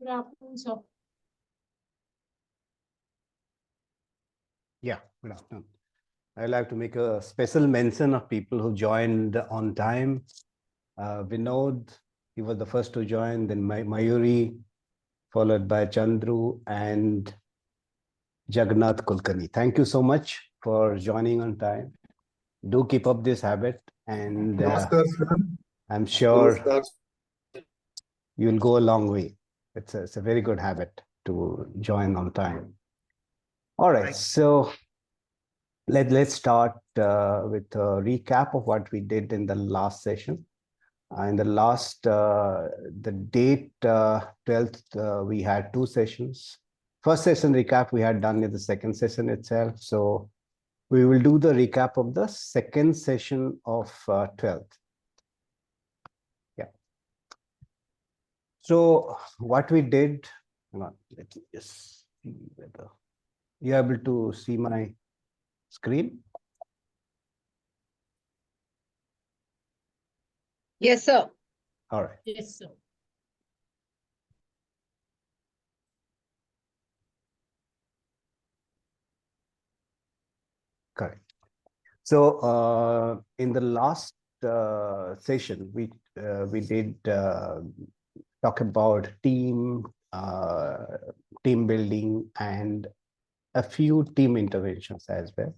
Good afternoon, sir. Yeah, good afternoon. I'd like to make a special mention of people who joined on time. Vinod, he was the first to join, then Mayuri, followed by Chandru and Jagannath Kulkarni. Thank you so much for joining on time. Do keep up this habit, and I'm sure you'll go a long way. It's a very good habit to join on time. All right, so let's start with a recap of what we did in the last session. In the last, the date 12th, we had two sessions. First session recap we had done in the second session itself. So we will do the recap of the second session of 12th. Yeah. So what we did, hang on, let me just see whether you're able to see my screen. Yes, sir. All right. Yes, sir. Correct. So in the last session, we did talk about team building and a few team interventions as well.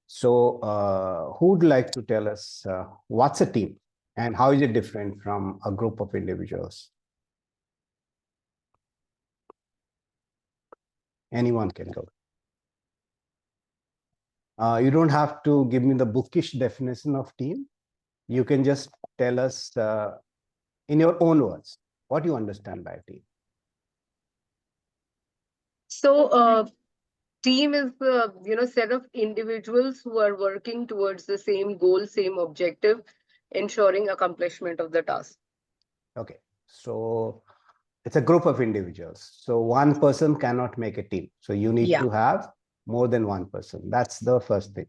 So who would like to tell us what's a team and how is it different from a group of individuals? Anyone can go. You don't have to give me the bookish definition of team. You can just tell us in your own words what you understand by team. So, team is the set of individuals who are working towards the same goal, same objective, ensuring accomplishment of the task. Okay, so it's a group of individuals. So one person cannot make a team. So you need to have more than one person. That's the first thing.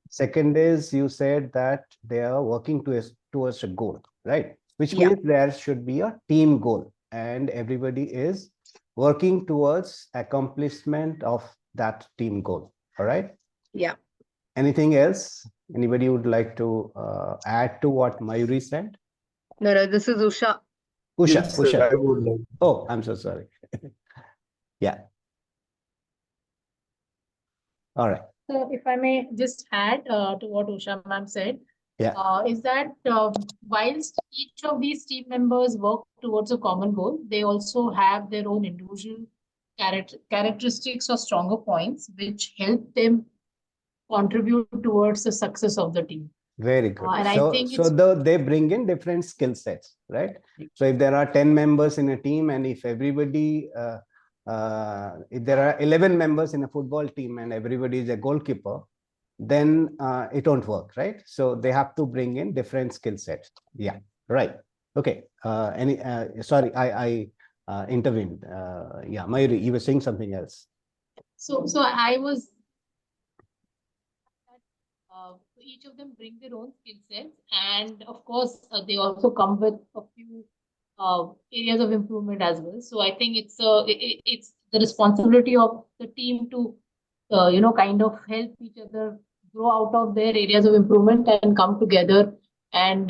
Second is you said that they are working towards a goal, right? Which means there should be a team goal and everybody is working towards accomplishment of that team goal. All right. Yeah. Anything else? Anybody would like to add to what Mayuri said? No, this is Usha. Usha, Yes, Usha. I would like. Oh, I'm so sorry. Yeah. All right. So if I may just add to what Usha ma'am said, is that whilst each of these team members work towards a common goal, they also have their own individual characteristics or stronger points which help them contribute towards the success of the team. Very good. And So, I think they bring in different skill sets, right? So if there are 10 members in a team and if everybody, if there are 11 members in a football team and everybody is a goalkeeper, then it won't work, right? So they have to bring in different skill sets. Yeah, right. Okay. Sorry, I intervened. Yeah, Mayuri, you were saying something else. So I was each of them bring their own skill sets, and of course they also come with a few areas of improvement as well. So I think it's the responsibility of the team to kind of help each other grow out of their areas of improvement and come together and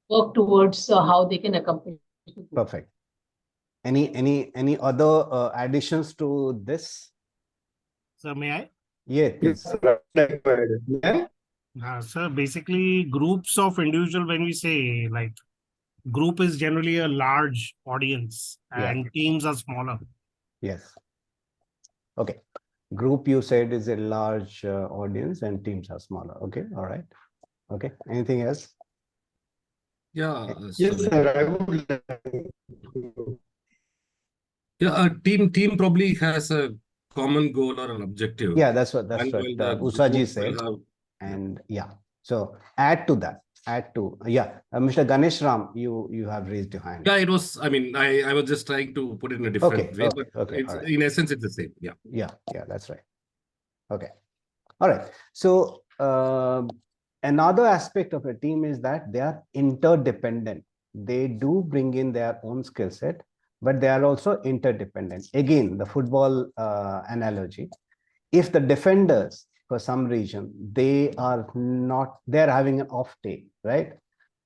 work towards how they can accomplish. Perfect. Any other additions to this? So may I? Yeah, please. Sir, basically groups of individual, when we say like group is generally a large audience and teams are smaller. Yes. Okay. Group you said is a large audience and teams are smaller. Okay. All right. Okay. Anything else? Yeah. Yes, sir. I would like to. Yeah, a team probably has a common goal or an objective. Yeah, that's what Usaji said. And yeah, so add to that. Mr. Ganesh Ram, you have raised your hand. Yeah, it was. I mean, I was just trying to put it in a different way, but it's, in essence, it's the same. Yeah. Yeah, that's right. Okay. All right. So another aspect of a team is that they are interdependent. They do bring in their own skill set, but they are also interdependent. Again, the football analogy. If the defenders, for some reason, they're having an off day, right?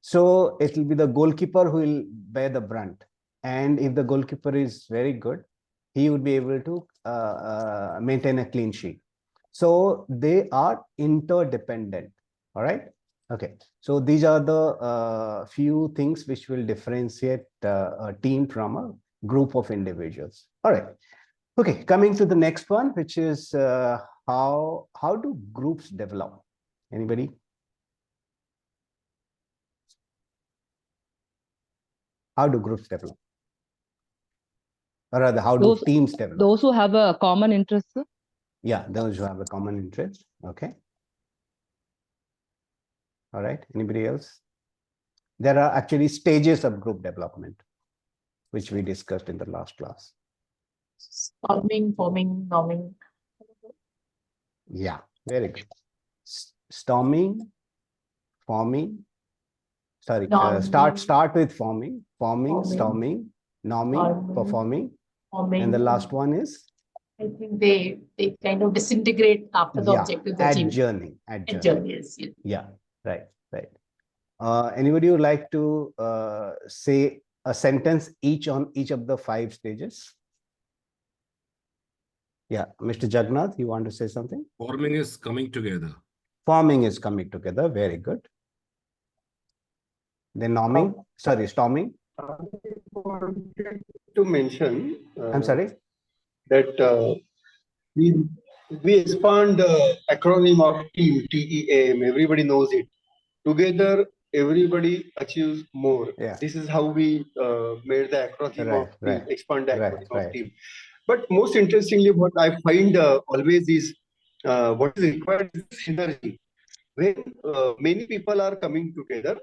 So it will be the goalkeeper who will bear the brunt. And if the goalkeeper is very good, he would be able to maintain a clean sheet. So they are interdependent. All right. Okay. So these are the few things which will differentiate a team from a group of individuals. All right. Okay. Coming to the next one, which is how do groups develop? Anybody? How do groups develop? Or rather, how do teams develop? Those who have a common interest. Sir? Yeah, those who have a common interest. Okay. All right. Anybody else? There are actually stages of group development, which we discussed in the last class. Storming, forming, norming. Yeah, very good. Storming, forming. Sorry, start with forming, storming, norming, performing, and the last one is? I think they kind of disintegrate after the objective achieved. Adjourning. Yes. Yeah, right. Anybody would like to say a sentence each on each of the 5 stages? Yeah, Mr. Jagannath, you want to say something? Forming is coming together. Forming is coming together. Very good. Then storming. I wanted to mention. I'm sorry. That we expand the acronym of team, TEAM. Everybody knows it. Together, everybody achieves more. Yeah. This is how we made the acronym of team, expand the acronym of team. But most interestingly, what I find always is what is required is synergy. When many people are coming together,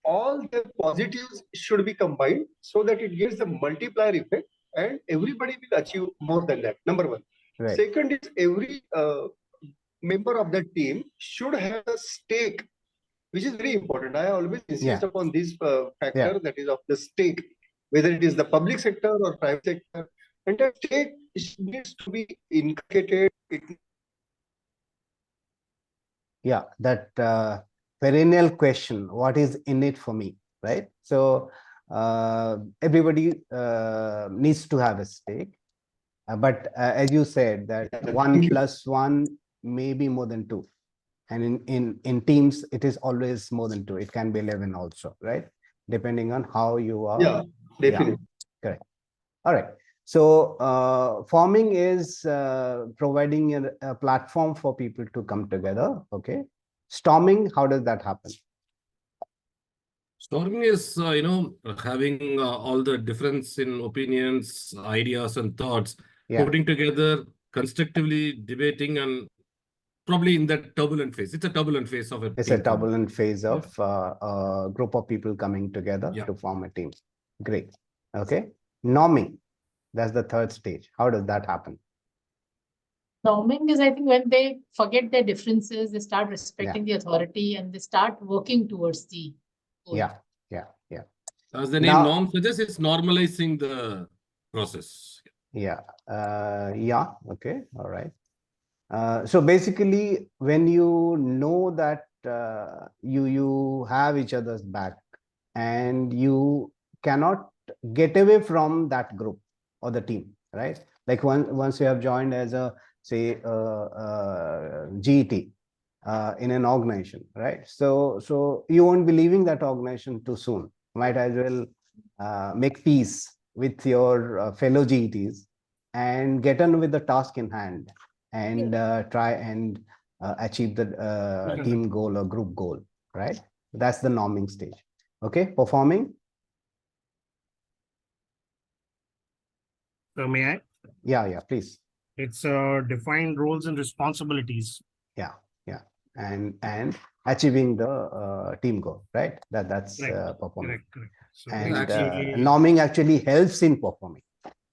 all the positives should be combined so that it gives the multiplier effect and everybody will achieve more than that. Number one. Right. Second is every member of the team should have a stake, which is very important. I always insist upon this factor, that is of the stake, whether it is the public sector or private sector. And that stake needs to be inculcated. Yeah, that perennial question, what is in it for me, right? So everybody needs to have a stake. But as you said, that 1 + 1 may be more than 2. And in teams, it is always more than 2. It can be 11 also, right? Depending on how you are. Yeah, definitely. Yeah, correct. All right. So forming is providing a platform for people to come together. Okay. Storming, how does that happen? Storming is, having all the difference in opinions, ideas, and thoughts, putting together, constructively debating, and probably in that turbulent phase. It's a turbulent phase of it. It's a turbulent phase of a group of people coming together to form a team. Great. Okay. Norming, that's the 3rd stage. How does that happen? Norming is, I think, when they forget their differences, they start respecting the authority and they start working towards the goal. Yeah. As the name norm suggests, it's normalizing the process. Yeah. Okay. All right. So basically, when you know that you have each other's back and you cannot get away from that group or the team, right? Like once you have joined as a, say, GET in an organization, right? So you won't be leaving that organization too soon. Might as well make peace with your fellow GETs and get on with the task in hand and try and achieve the team goal or group goal, right? That's the norming stage. Okay, performing. So may I? Yeah, please. It's defined roles and responsibilities. Yeah, and achieving the team goal, right? That's performing. Correct. So and norming actually helps in performing.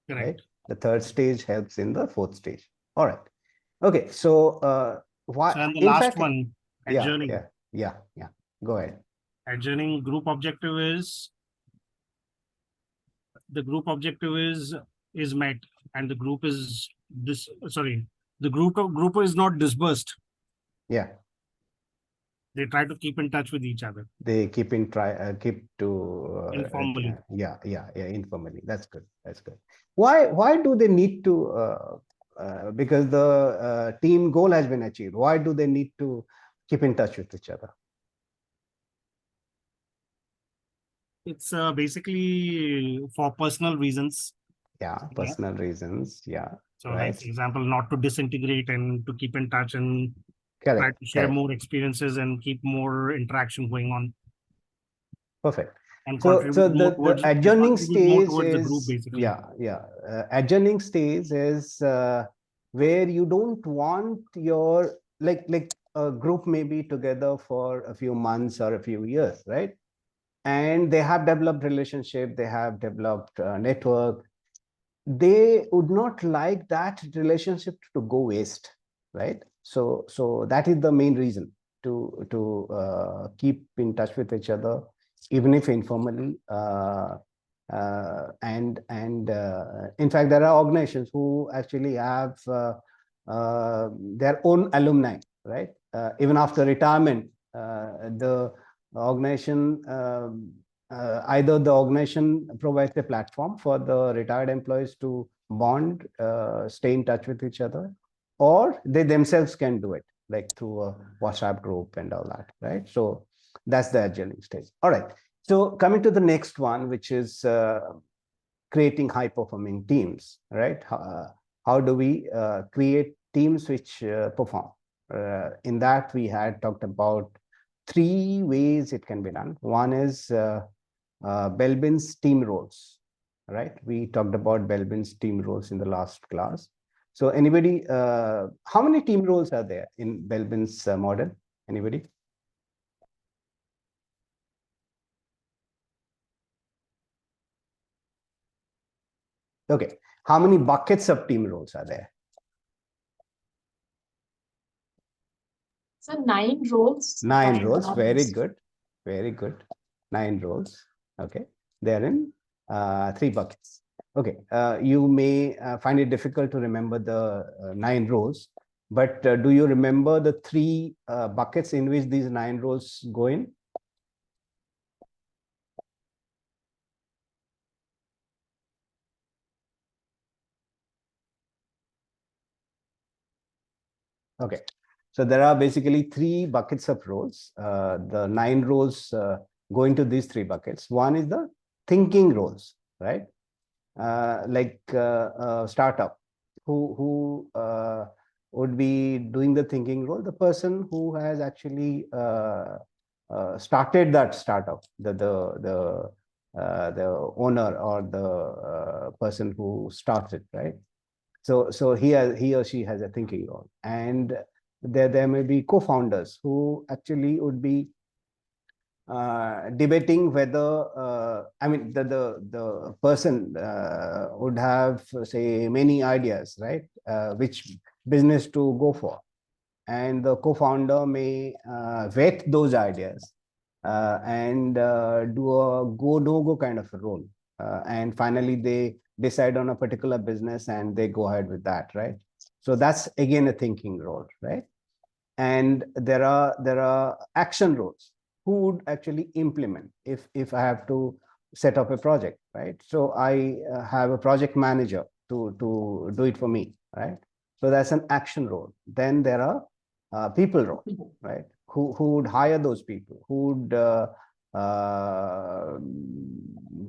Correct. Right? The 3rd stage helps in the 4th stage. All right. Okay. So and the last one, adjourning. Yeah. Go ahead. Adjourning group objective is the group objective is met and the group is the group is not dispersed. Yeah. They try to keep in touch with each other. They keep to informally. Informally. That's good. That's good. Why do they need to? Because the team goal has been achieved. Why do they need to keep in touch with each other? It's basically for personal reasons. Yeah, personal reasons. Yeah. So, right. like example, not to disintegrate and to keep in touch and correct, try to share correct. more experiences and keep more interaction going on. Perfect. And so the adjourning stage is basically. Adjourning stage is where you don't want your like a group may be together for a few months or a few years, right? And they have developed relationship, they have developed network. They would not like that relationship to go waste, right? So that is the main reason to keep in touch with each other, even if informally. And in fact, there are organizations who actually have their own alumni, right? Even after retirement, the organization either the organization provides a platform for the retired employees to bond, stay in touch with each other, or they themselves can do it, like through a WhatsApp group and all that, right? So that's the adjourning stage. All right. So coming to the next one, which is creating high-performing teams, right? How do we create teams which perform? In that, we had talked about 3 ways it can be done. One is Belbin's team roles, right? We talked about Belbin's team roles in the last class. So anybody, how many team roles are there in Belbin's model? Anybody? Okay. How many buckets of team roles are there? So 9 roles. 9 roles. Very good. Very good. 9 roles. Okay. They're in 3 buckets. Okay. You may find it difficult to remember the 9 roles, but do you remember the 3 buckets in which these 9 roles go in? Okay. So there are basically 3 buckets of roles. The 9 roles go into these 3 buckets. One is the thinking roles, right? Like startup, who would be doing the thinking role? The person who has actually started that startup, the owner or the person who starts it, right? So he or she has a thinking role, and there may be co-founders who actually would be debating whether I mean the person would have, say, many ideas, right? Which business to go for, and the co-founder may vet those ideas and do a go no go kind of a role, and finally they decide on a particular business and they go ahead with that, right? So that's again a thinking role, right? And there are action roles. Who would actually implement if I have to set up a project, right? So I have a project manager to do it for me, right? So that's an action role. Then there are people role, right? Who would hire those people, who would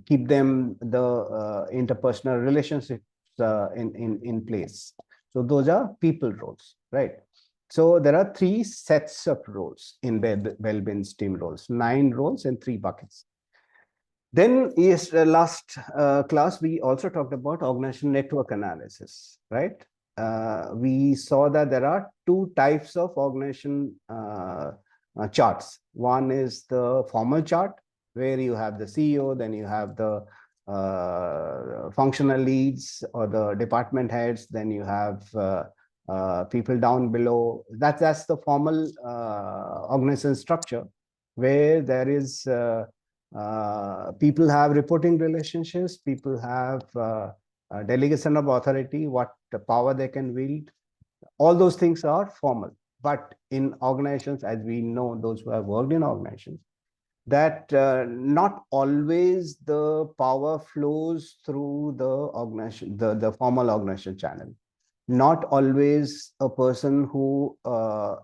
keep them the interpersonal relationships in place. So those are people roles, right? So there are 3 sets of roles in Belbin's team roles, 9 roles and 3 buckets. Then is last class, we also talked about organizational network analysis, right? We saw that there are 2 types of organization charts. One is the formal chart, where you have the CEO, then you have the functional leads or the department heads, then you have people down below. That's the formal organization structure, where there is People have reporting relationships, people have delegation of authority, what power they can wield. All those things are formal. But in organizations, as we know, those who have worked in organizations, that not always the power flows through the organization, the formal organization channel. Not always a person who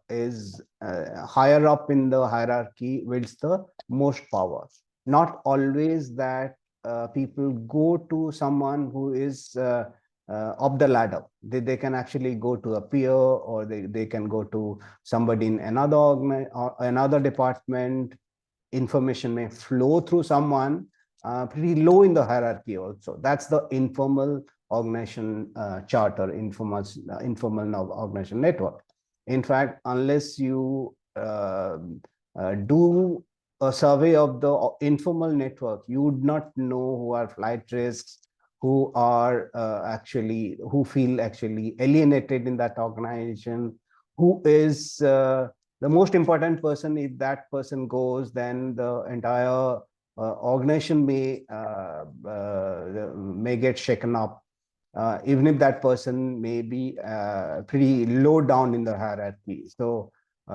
is higher up in the hierarchy wields the most power. Not always that people go to someone who is up the ladder. They can actually go to a peer, or they can go to somebody in another department. Information may flow through someone pretty low in the hierarchy also. That's the informal organization charter, informal organization network. In fact, unless you do a survey of the informal network, you would not know who are flight risks, who are who feel actually alienated in that organization, who is the most important person. If that person goes, then the entire organization may get shaken up, even if that person may be pretty low down in the hierarchy. So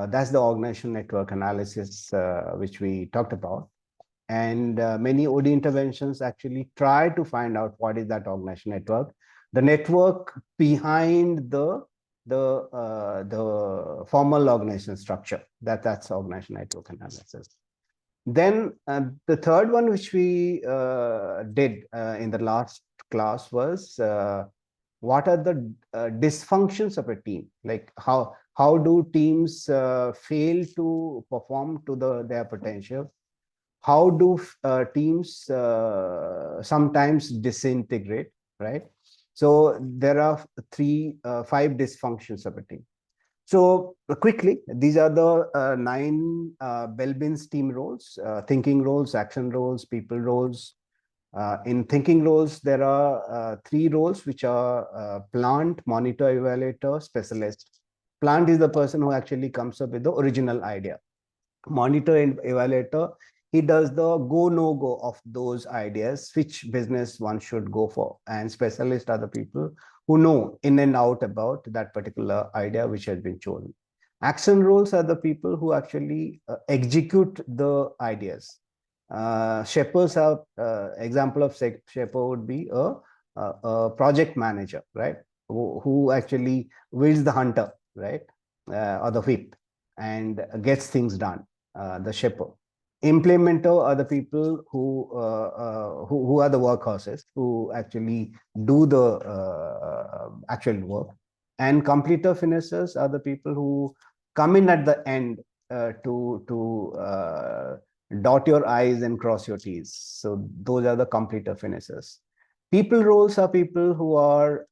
that's the organization network analysis which we talked about. And many OD interventions actually try to find out what is that organization network, the network behind the formal organization structure. That's organization network analysis. Then the third one which we did in the last class was what are the dysfunctions of a team? Like how do teams fail to perform to their potential? How do teams sometimes disintegrate, right? So there are 5 dysfunctions of a team. So quickly, these are the 9 Belbin's team roles: thinking roles, action roles, people roles. In thinking roles, there are 3 roles which are plant, monitor, evaluator, specialist. Plant is the person who actually comes up with the original idea. Monitor and evaluator, he does the go no go of those ideas, which business one should go for. And specialists are the people who know in and out about that particular idea which has been chosen. Action roles are the people who actually execute the ideas. Shepherds are example of shepherd would be a project manager, right? Who actually wields the hunter, right? Or the whip, and gets things done. The shepherd. Implementer are the people who are the workhorses, who actually do the actual work. And completer finishers are the people who come in at the end to dot your I's and cross your T's. So those are the completer finishers. People roles are people who are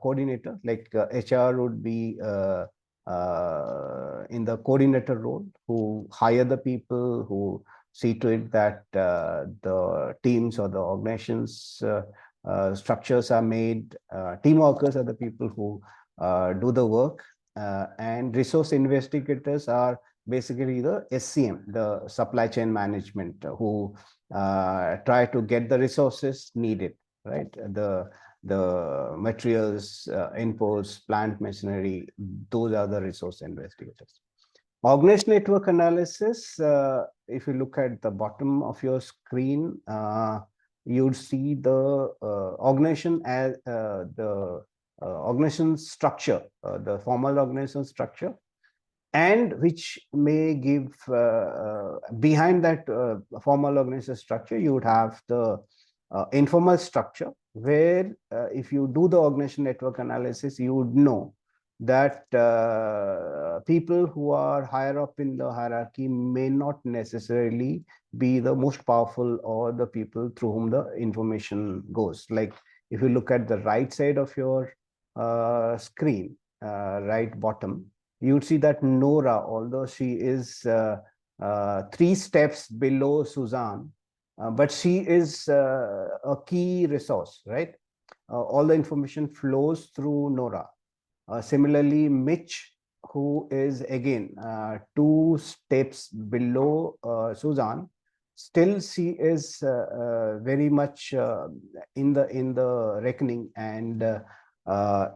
coordinator, like HR would be in the coordinator role, who hire the people, who see to it that the teams or the organizations structures are made. Team workers are the people who do the work, and resource investigators are basically the SCM, the supply chain management, who try to get the resources needed, right? The materials, inputs, plant machinery, those are the resource investigators. Organization network analysis, if you look at the bottom of your screen, you'd see the organization as the organization structure, the formal organization structure, and which may give behind that formal organization structure, you would have the informal structure, where if you do the organization network analysis, you would know that people who are higher up in the hierarchy may not necessarily be the most powerful or the people through whom the information goes. Like if you look at the right side of your screen, right bottom, you'd see that Nora, although she is 3 steps below Suzanne, but she is a key resource, right? All the information flows through Nora. Similarly, Mitch, who is again 2 steps below Suzanne, still she is very much in the reckoning, and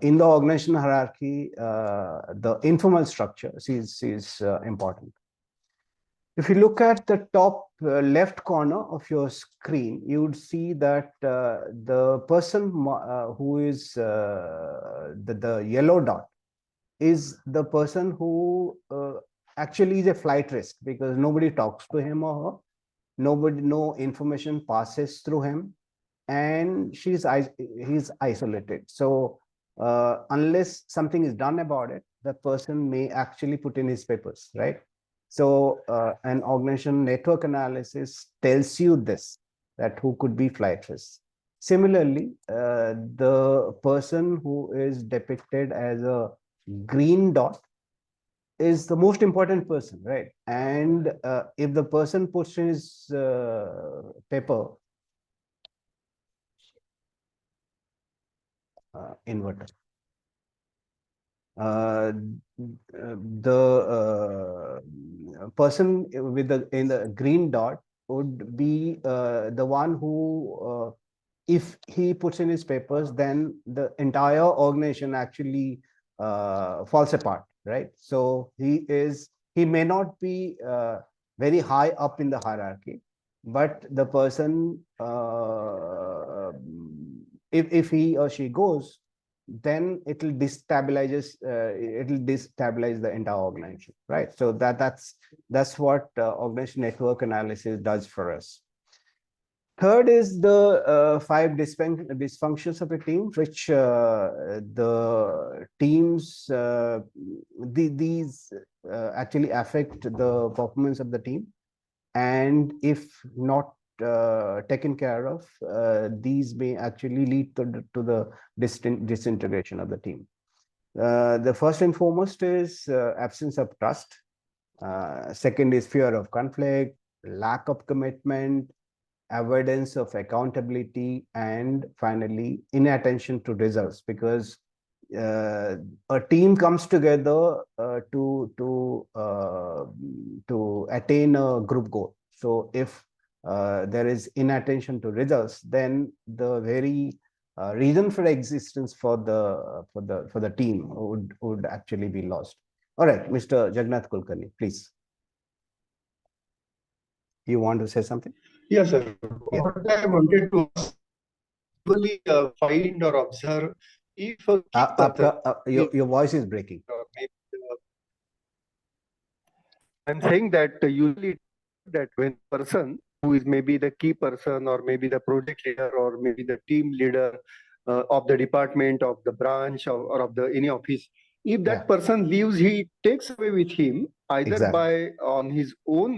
in the organization hierarchy, the informal structure is important. If you look at the top left corner of your screen, you would see that the person who is the yellow dot is the person who actually is a flight risk, because nobody talks to him or her, no information passes through him, and he's isolated. So unless something is done about it, the person may actually put in his papers, right? So an organization network analysis tells you this, that who could be flight risk. Similarly, the person who is depicted as a green dot is the most important person, right? And if the person puts in his paper, inverter, the person with in the green dot would be the one who, if he puts in his papers, then the entire organization actually falls apart, right? So he may not be very high up in the hierarchy, but the person, if he or she goes, then it will destabilize the entire organization, right? So that's what organization network analysis does for us. Third is the 5 dysfunctions of a team, which the teams, these actually affect the performance of the team. And if not taken care of, these may actually lead to the disintegration of the team. The first and foremost is absence of trust. Second is fear of conflict, lack of commitment, avoidance of accountability, and finally inattention to results, because a team comes together to attain a group goal. So if there is inattention to results, then the very reason for existence for the team would actually be lost. All right, Mr. Jagannath Kulkarni, please. You want to say something? Yes, sir. Yeah. What I wanted to usually find or observe if your voice is breaking. I'm saying that usually that when a person who is maybe the key person, or maybe the project leader, or maybe the team leader of the department, of the branch, or of the any office, if that person leaves, he takes away with him either by on his own.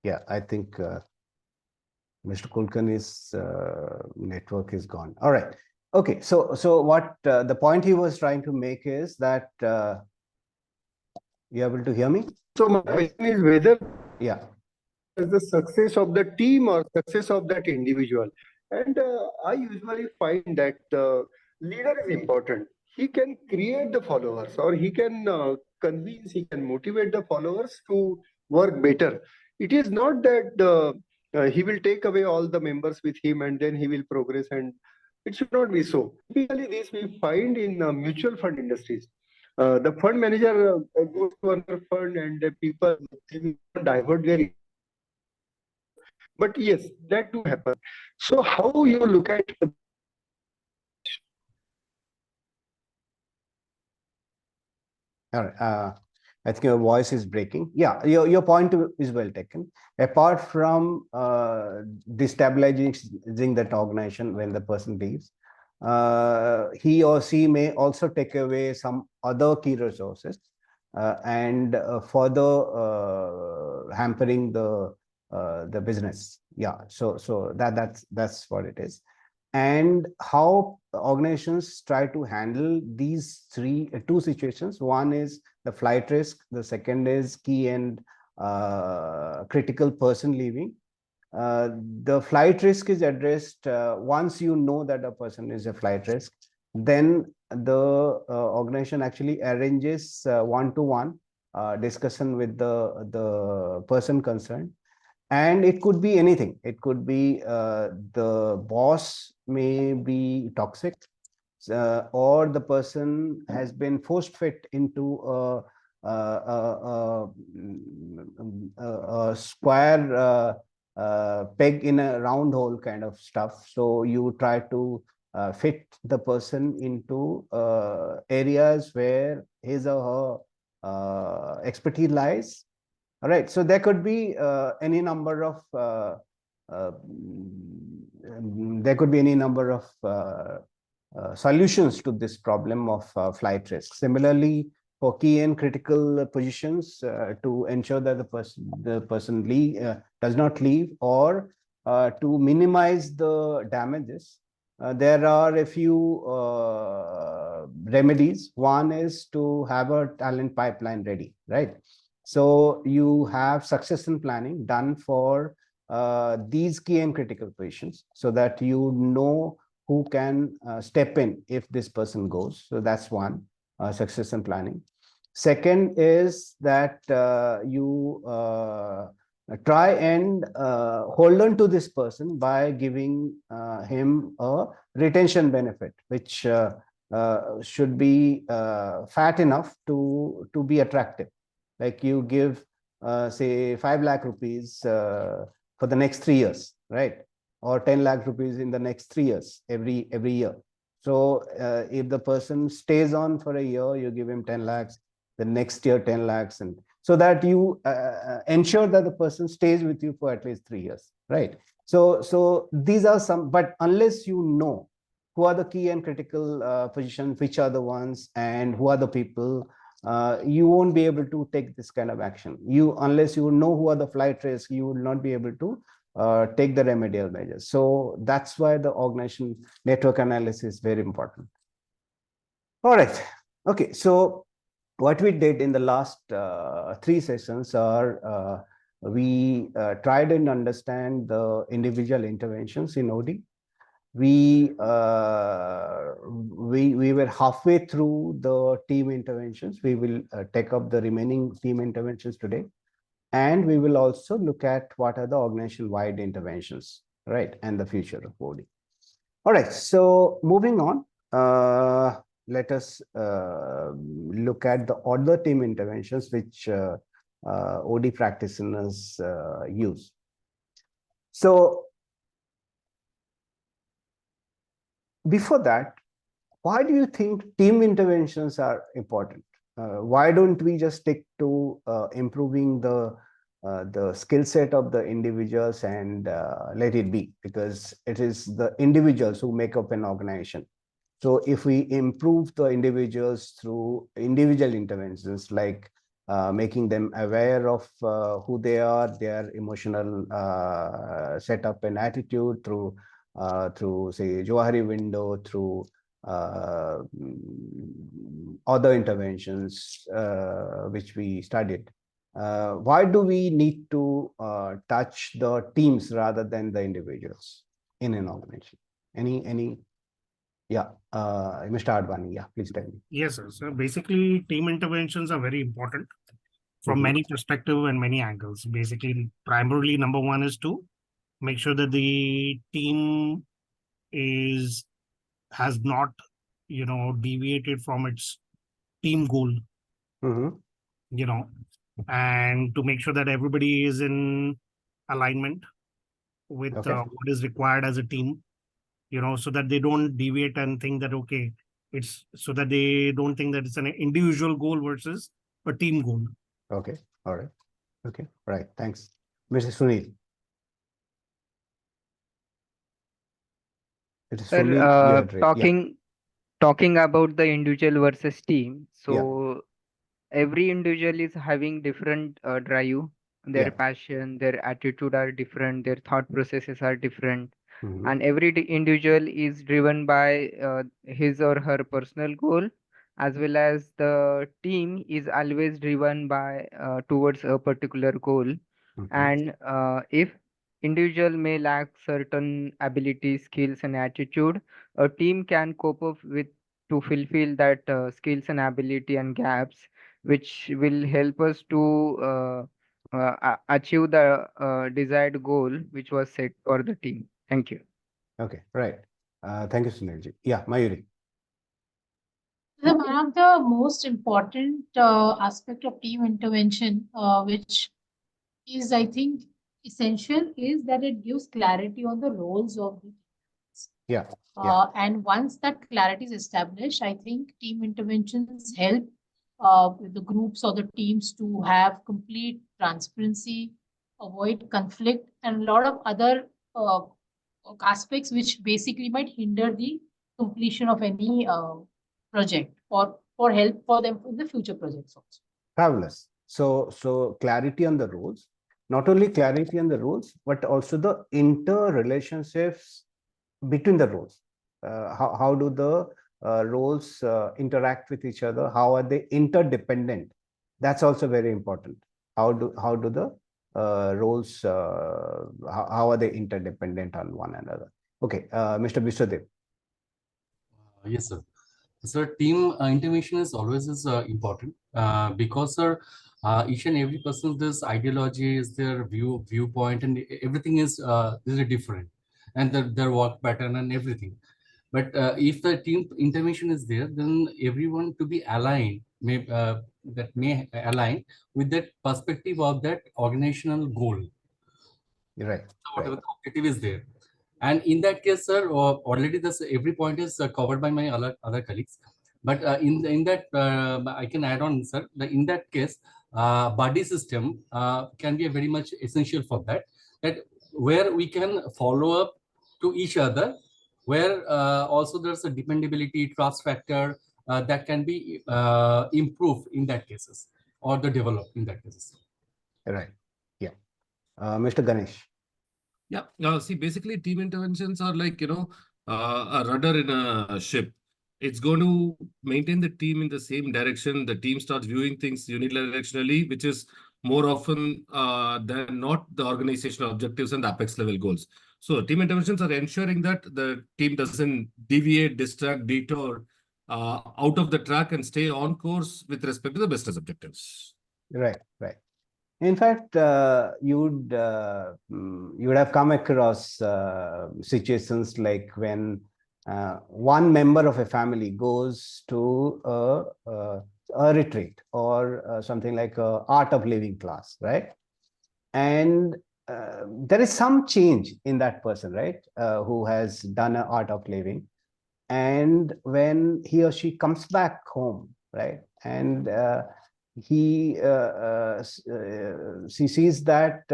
Yeah, I think Mr. Kulkarni's network is gone. All right. Okay. So what the point he was trying to make is that you able to hear me? So my question is whether the success of the team or success of that individual. And I usually find that the leader is important. He can create the followers, or he can convince, he can motivate the followers to work better. It is not that he will take away all the members with him and then he will progress, and it should not be so. Typically, this we find in mutual fund industries. The fund manager goes to another fund, and the people divert their. But yes, that do happen. So how you look at? All right. I think your voice is breaking. Yeah, your point is well taken. Apart from destabilizing that organization when the person leaves, he or she may also take away some other key resources and further hampering the business. Yeah, so that's what it is. And how organizations try to handle these two situations. One is the flight risk. The second is key and critical person leaving. The flight risk is addressed once you know that a person is a flight risk. Then the organization actually arranges one-to-one discussion with the person concerned. And it could be anything. It could be the boss may be toxic, or the person has been forced fit into a square peg in a round hole kind of stuff. So you try to fit the person into areas where his or her expertise lies. All right, so there could be any number of solutions to this problem of flight risk. Similarly, for key and critical positions, to ensure that the person does not leave, or to minimize the damages, there are a few remedies. One is to have a talent pipeline ready, right? So you have succession planning done for these key and critical positions, so that you know who can step in if this person goes. So that's one, succession planning. Second is that you try and hold on to this person by giving him a retention benefit, which should be fat enough to be attractive. Like you give, say, 5 lakh rupees for the next 3 years, right? Or 10 lakh rupees in the next 3 years, every year. So if the person stays on for a year, you give him 10 lakhs, the next year 10 lakhs, and so that you ensure that the person stays with you for at least 3 years, right? So these are some, but unless you know who are the key and critical positions, which are the ones, and who are the people, you won't be able to take this kind of action. Unless you know who are the flight risks, you will not be able to take the remedial measures. So that's why the organization network analysis is very important. All right. Okay. So what we did in the last 3 sessions are we tried and understand the individual interventions in OD. We were halfway through the team interventions. We will take up the remaining team interventions today. And we will also look at what are the organization-wide interventions, right? And the future of OD. All right, so moving on, let us look at the other team interventions which OD practitioners use. So before that, why do you think team interventions are important? Why don't we just stick to improving the skill set of the individuals and let it be? Because it is the individuals who make up an organization. So if we improve the individuals through individual interventions, like making them aware of who they are, their emotional setup and attitude, through say Johari window, through other interventions which we studied. Why do we need to touch the teams rather than the individuals in an organization? Any? Yeah, Mr. Advani, yeah, please tell me. Yes, sir. So basically, team interventions are very important from many perspectives and many angles. Basically, primarily, number one is to make sure that the team has not, deviated from its team goal, and to make sure that everybody is in alignment with what is required as a team, so that they don't deviate and think that, okay, it's so that they don't think that it's an individual goal versus a team goal. Okay. All right. Okay. Right. Thanks. Mr. Sunil. Sir, talking about the individual versus team. So every individual is having different drive, their passion, their attitude are different, their thought processes are different. And every individual is driven by his or her personal goal, as well as the team is always driven by towards a particular goal. And if individual may lack certain abilities, skills, and attitude, a team can cope up with to fulfill that skills and ability and gaps. which will help us to achieve the desired goal which was set for the team. Thank you. Okay, right. Thank you, Sunilji. Yeah, Mayuri. One of the most important aspect of team intervention, which is, I think, essential, is that it gives clarity on the roles of the teams. Yeah. And once that clarity is established, I think team interventions help with the groups or the teams to have complete transparency, avoid conflict, and a lot of other aspects which basically might hinder the completion of any project, or for help for them in the future projects also. Fabulous. So clarity on the rules, not only clarity on the rules, but also the interrelationships between the roles. How do the roles interact with each other? How are they interdependent? That's also very important. How do the roles, how are they interdependent on one another? Okay, Mr. Biswadev. Yes, sir. So team intervention is always important because, sir, each and every person's ideology is their viewpoint, and everything is different, and their work pattern and everything. But if the team intervention is there, then everyone to be aligned that may align with that perspective of that organizational goal. Right. So whatever the objective is there. And in that case, sir, already this every point is covered by my other colleagues. But in that, I can add on, sir. In that case, buddy system can be very much essential for that. That where we can follow up to each other, where also there's a dependability, trust factor that can be improved in that cases, or the developed in that cases. Right. Yeah. Mr. Ganesh. Yeah. See, basically, team interventions are like, a rudder in a ship. It's going to maintain the team in the same direction. The team starts viewing things unidirectionally, which is more often than not the organizational objectives and the apex level goals. So team interventions are ensuring that the team doesn't deviate, distract, detour out of the track, and stay on course with respect to the business objectives. Right. In fact, you would have come across situations like when one member of a family goes to a retreat or something like a art of living class, right? And there is some change in that person, right? Who has done an art of living. And when he or she comes back home, right? And she sees that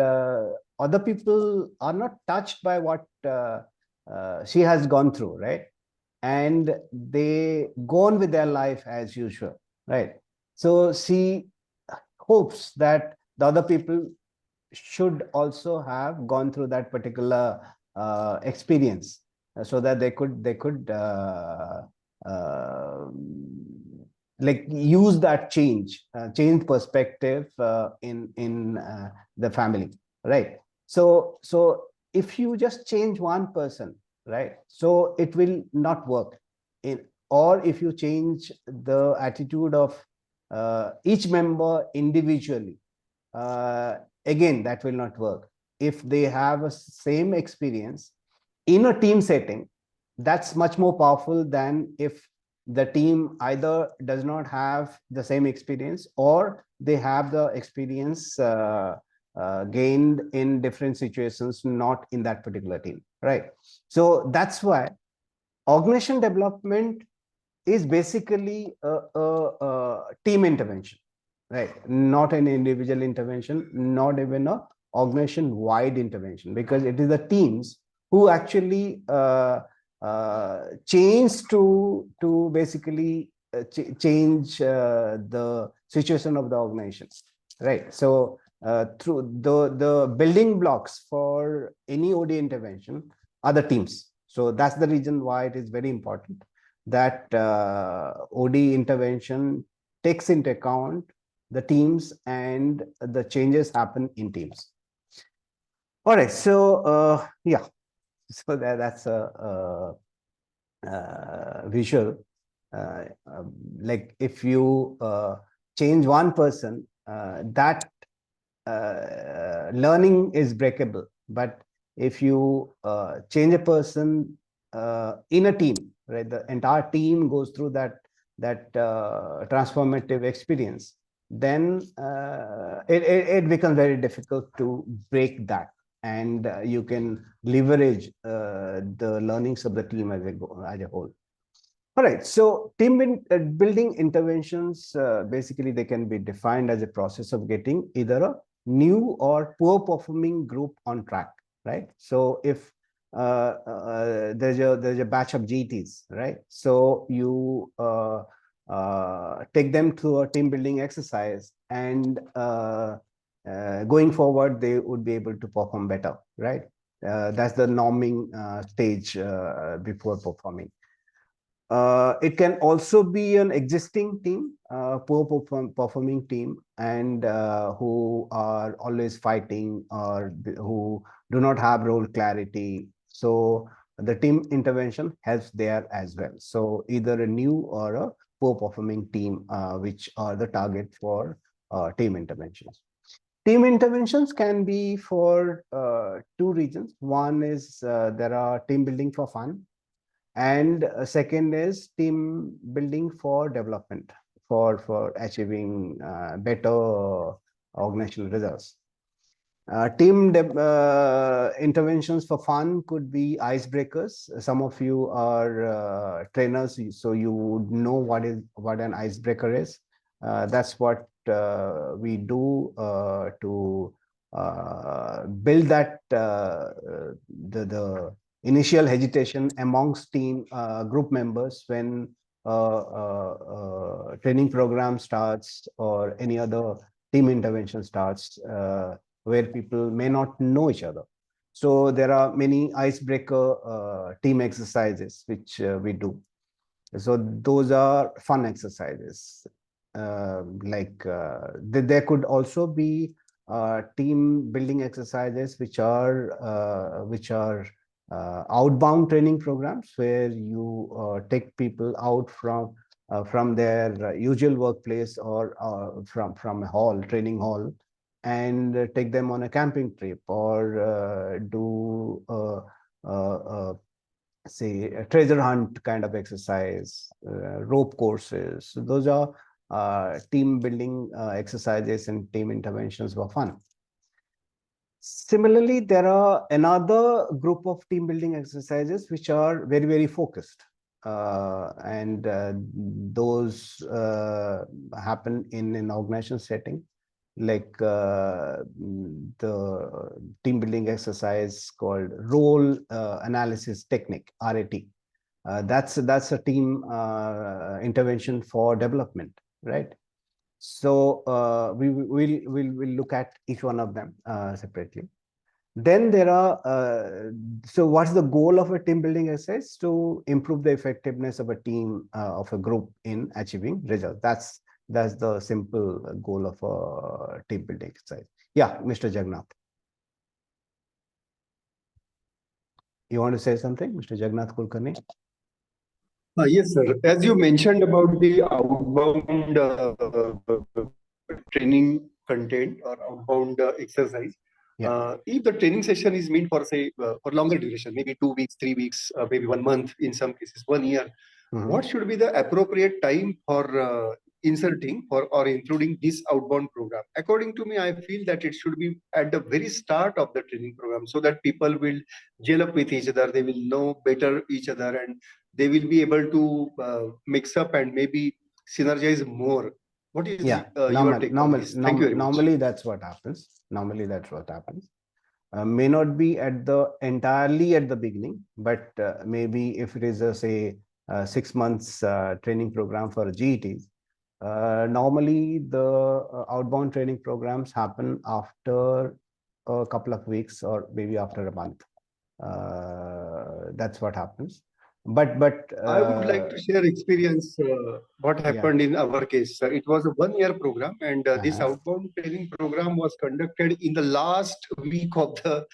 other people are not touched by what she has gone through, right? And they go on with their life as usual, right? So she hopes that the other people should also have gone through that particular experience, so that they could like use that change perspective in the family, right? So if you just change one person, right, so it will not work. Or if you change the attitude of each member individually, again, that will not work. If they have a same experience in a team setting, that's much more powerful than if the team either does not have the same experience, or they have the experience gained in different situations, not in that particular team, right? So that's why organization development is basically a team intervention, right? Not an individual intervention, not even a organization-wide intervention, because it is the teams who actually change to basically change the situation of the organization, right? So through the building blocks for any OD intervention are the teams. So that's the reason why it is very important that OD intervention takes into account the teams, and the changes happen in teams. All right, so yeah, so that's a visual. Like if you change one person, that learning is breakable. But if you change a person in a team, right, the entire team goes through that transformative experience, then it becomes very difficult to break that, and you can leverage the learnings of the team as a whole. All right, so building interventions, basically they can be defined as a process of getting either a new or poor performing group on track, right? So if there's a batch of GTs, right? So you take them through a team building exercise, and going forward, they would be able to perform better, right? That's the norming stage before performing. It can also be an existing team, poor performing team, and who are always fighting, or who do not have role clarity. So the team intervention helps there as well. So either a new or a poor performing team, which are the target for team interventions. Team interventions can be for two reasons. One is there are team building for fun, and second is team building for development, for achieving better organizational results. Team interventions for fun could be icebreakers. Some of you are trainers, so you would know what an icebreaker is. That's what we do to build that the initial hesitation amongst team group members when training program starts or any other team intervention starts, where people may not know each other. So there are many icebreaker team exercises which we do. So those are fun exercises. There could also be team building exercises which are outbound training programs, where you take people out from their usual workplace or from a training hall, and take them on a camping trip, or do say a treasure hunt kind of exercise, rope courses. So those are team building exercises and team interventions for fun. Similarly, there are another group of team building exercises which are very, very focused. And those happen in an organization setting, like the team building exercise called role analysis technique, RAT. That's a team intervention for development, right? So we'll look at each one of them separately. Then there are, so what's the goal of a team building exercise? To improve the effectiveness of a team, of a group in achieving results. That's the simple goal of a team building exercise. Yeah, Mr. Jagannath. You want to say something, Mr. Jagannath Kulkarni? Yes, sir. As you mentioned about the outbound training content or outbound exercise, if the training session is meant for, say, for longer duration, maybe 2 weeks, 3 weeks, maybe 1 month, in some cases 1 year, what should be the appropriate time for inserting or including this outbound program? According to me, I feel that it should be at the very start of the training program, so that people will gel up with each other, they will know better each other, and they will be able to mix up and maybe synergize more. What is your take on this? Thank you very much. Normally, that's what happens. May not be entirely at the beginning, but maybe if it is a, say, 6 months training program for GETs, normally the outbound training programs happen after a couple of weeks or maybe after a month. That's what happens. But I would like to share experience what happened in our case. It was a 1-year program, and this outbound training program was conducted in the last week of the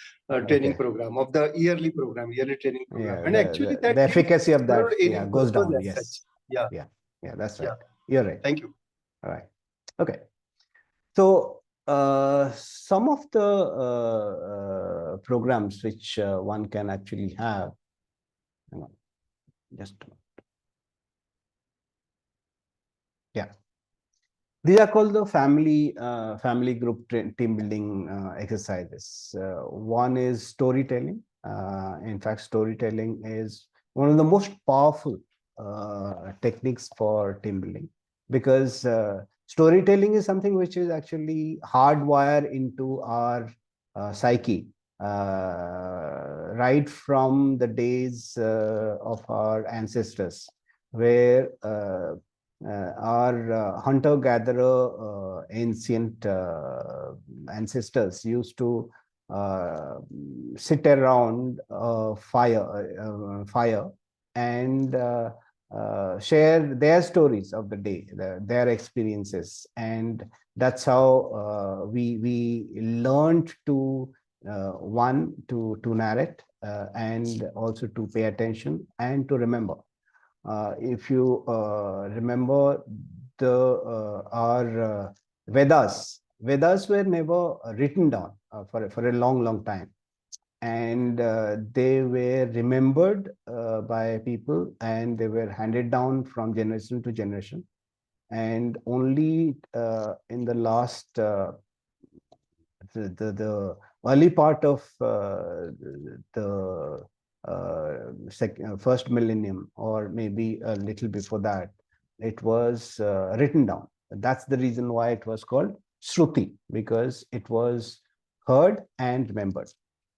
training program, of the yearly training program. And actually that the efficacy of that goes down. Yeah, that's right. You're right. Thank you. All right. Okay. So some of the programs which one can actually have, hang on, just a moment. Yeah. These are called the family group team building exercises. One is storytelling. In fact, storytelling is one of the most powerful techniques for team building, because storytelling is something which is actually hardwired into our psyche right from the days of our ancestors, where our hunter-gatherer ancient ancestors used to sit around fire and share their stories of the day, their experiences, and that's how we learned to one to narrate and also to pay attention and to remember. If you remember our Vedas were never written down for a long time, and they were remembered by people, and they were handed down from generation to generation. And only in the last the early part of the first millennium, or maybe a little before that, it was written down. That's the reason why it was called Shruti, because it was heard and remembered.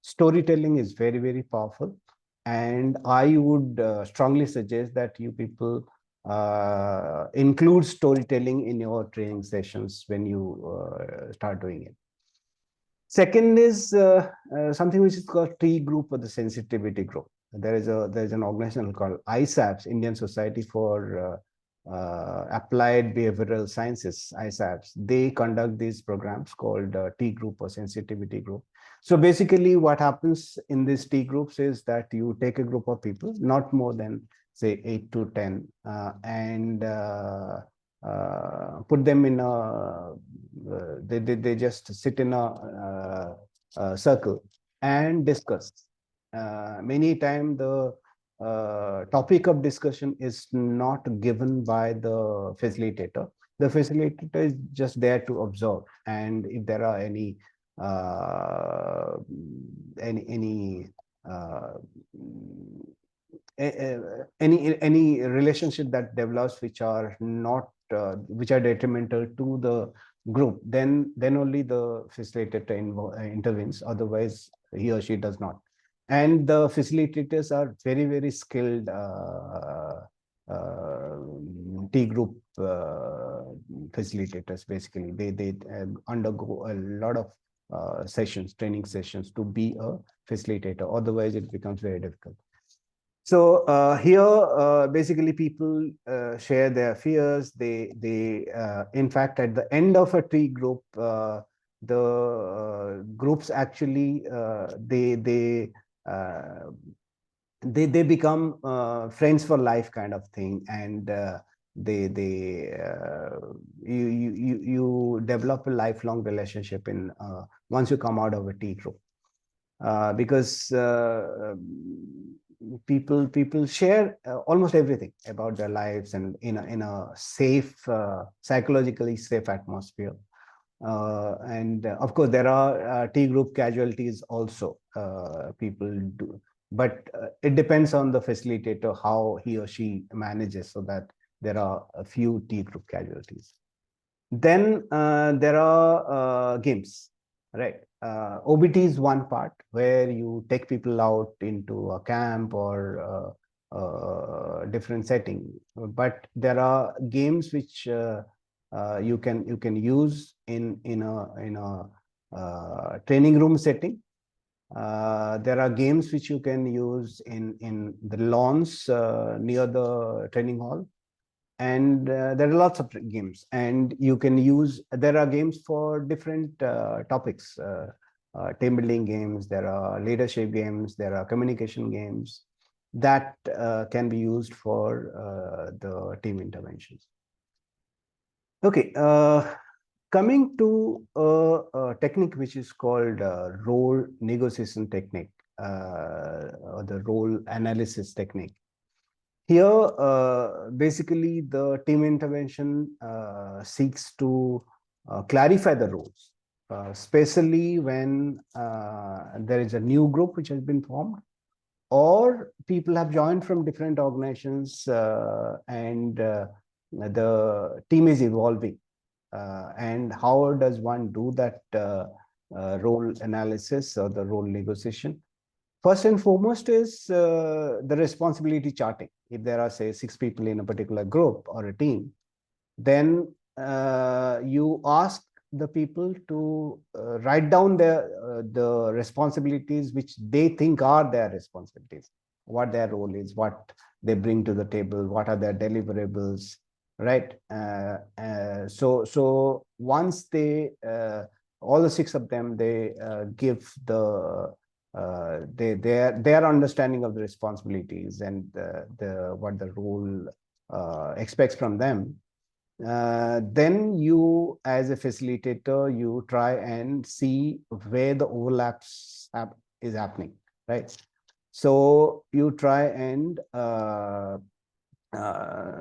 Storytelling is very, very powerful, and I would strongly suggest that you people include storytelling in your training sessions when you start doing it. Second is something which is called T group, or the sensitivity group. There's an organization called ISAPS, Indian Society for Applied Behavioral Sciences, ISAPS. They conduct these programs called T group or sensitivity group. So basically what happens in these T groups is that you take a group of people, not more than say 8 to 10, and put them in a, they just sit in a circle and discuss. Many times the topic of discussion is not given by the facilitator. The facilitator is just there to observe, and if there are any uh, any relationship that develops which are not which are detrimental to the group, then only the facilitator intervenes. Otherwise, he or she does not. And the facilitators are very, very skilled T group facilitators. Basically, they undergo a lot of training sessions to be a facilitator. Otherwise, it becomes very difficult. So here, basically, people share their fears. They in fact, at the end of a T group, the groups actually they become friends for life kind of thing, and you develop a lifelong relationship in once you come out of a T group, because people share almost everything about their lives, and in a safe, psychologically safe atmosphere. And of course, there are T group casualties also. People do, but it depends on the facilitator how he or she manages, so that there are a few T group casualties. Then there are games, right? OBT is one part where you take people out into a camp or different setting, but there are games which you can use in a training room setting. There are games which you can use in the lawns near the training hall. And there are lots of games, and you can use, there are games for different topics, team building games, there are leadership games, there are communication games that can be used for the team interventions. Okay, coming to a technique which is called role negotiation technique, or the role analysis technique. Here, basically, the team intervention seeks to clarify the roles, especially when there is a new group which has been formed, or people have joined from different organizations, and the team is evolving. And how does one do that role analysis or the role negotiation? First and foremost is the responsibility charting. If there are, say, 6 people in a particular group or a team, then you ask the people to write down the responsibilities which they think are their responsibilities, what their role is, what they bring to the table, what are their deliverables, right? So once they, all the 6 of them, they give their understanding of the responsibilities and what the role expects from them. Then you, as a facilitator, you try and see where the overlaps is happening, right? So you try and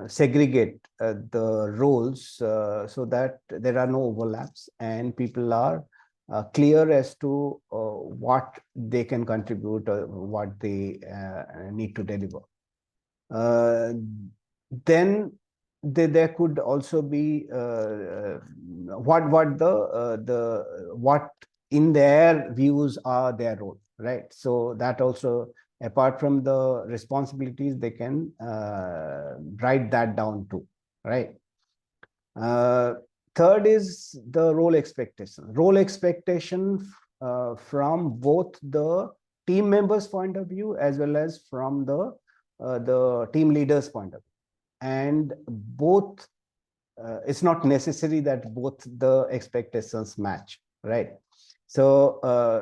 segregate the roles so that there are no overlaps and people are clear as to what they can contribute or what they need to deliver. Then there could also be what in their views are their role, right? So that also, apart from the responsibilities, they can write that down too, right? Third is the role expectation. Role expectation from both the team members' point of view as well as from the team leader's point of view. And both, it's not necessary that both the expectations match, right? So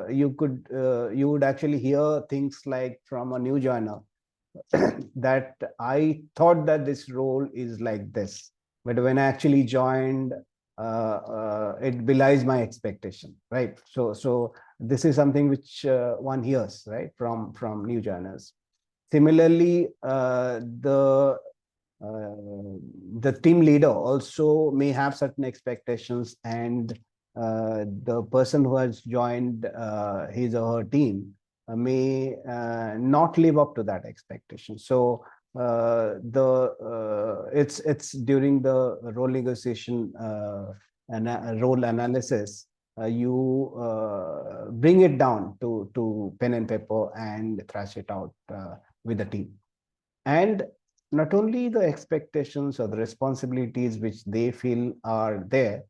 you would actually hear things like from a new joiner that I thought that this role is like this, but when I actually joined, it belies my expectation, right? So this is something which one hears, right, from new joiners. Similarly, the team leader also may have certain expectations, and the person who has joined his or her team may not live up to that expectation. So it's during the role negotiation and role analysis, you bring it down to pen and paper and thrash it out with the team. And not only the expectations or the responsibilities which they feel are there,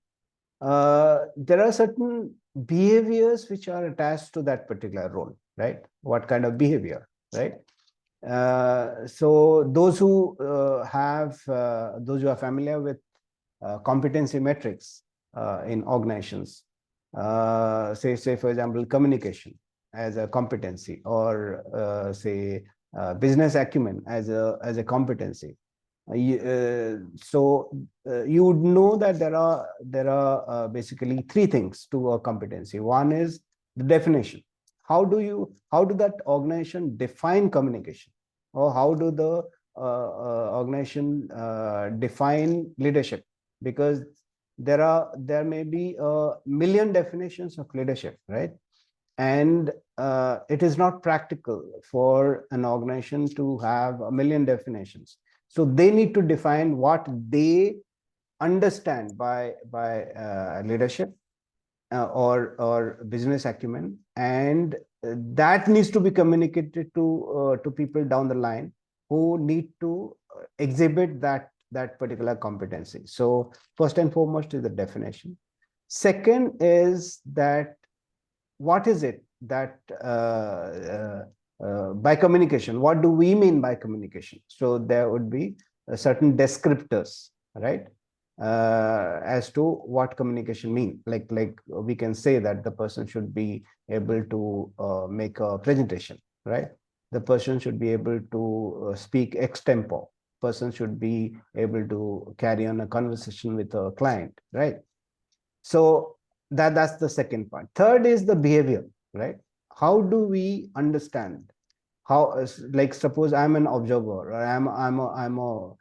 there are certain behaviors which are attached to that particular role, right? What kind of behavior, right? So those who are familiar with competency metrics in organizations, say for example, communication as a competency, or say business acumen as a competency. So you would know that there are basically 3 things to a competency. One is the definition. How do that organization define communication, or how do the organization define leadership? Because there may be a million definitions of leadership, right? And it is not practical for an organization to have a million definitions. So they need to define what they understand by leadership or business acumen, and that needs to be communicated to people down the line who need to exhibit that particular competency. So first and foremost is the definition. Second is that what is it that by communication, what do we mean by communication? So there would be certain descriptors, right, as to what communication means. Like we can say that the person should be able to make a presentation, right? The person should be able to speak extempore. Person should be able to carry on a conversation with a client, right? So that's the second point. Third is the behavior, right? How do we understand how, like, suppose I'm an observer, or I'm a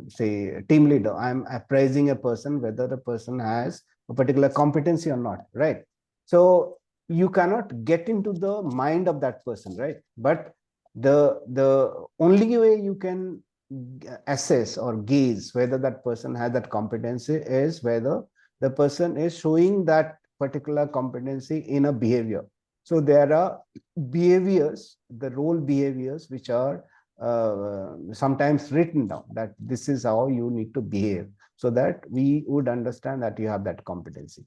say team leader. I'm appraising a person whether the person has a particular competency or not, right? So you cannot get into the mind of that person, right? But the only way you can assess or gauge whether that person has that competency is whether the person is showing that particular competency in a behavior. So there are behaviors, the role behaviors, which are sometimes written down, that this is how you need to behave, so that we would understand that you have that competency.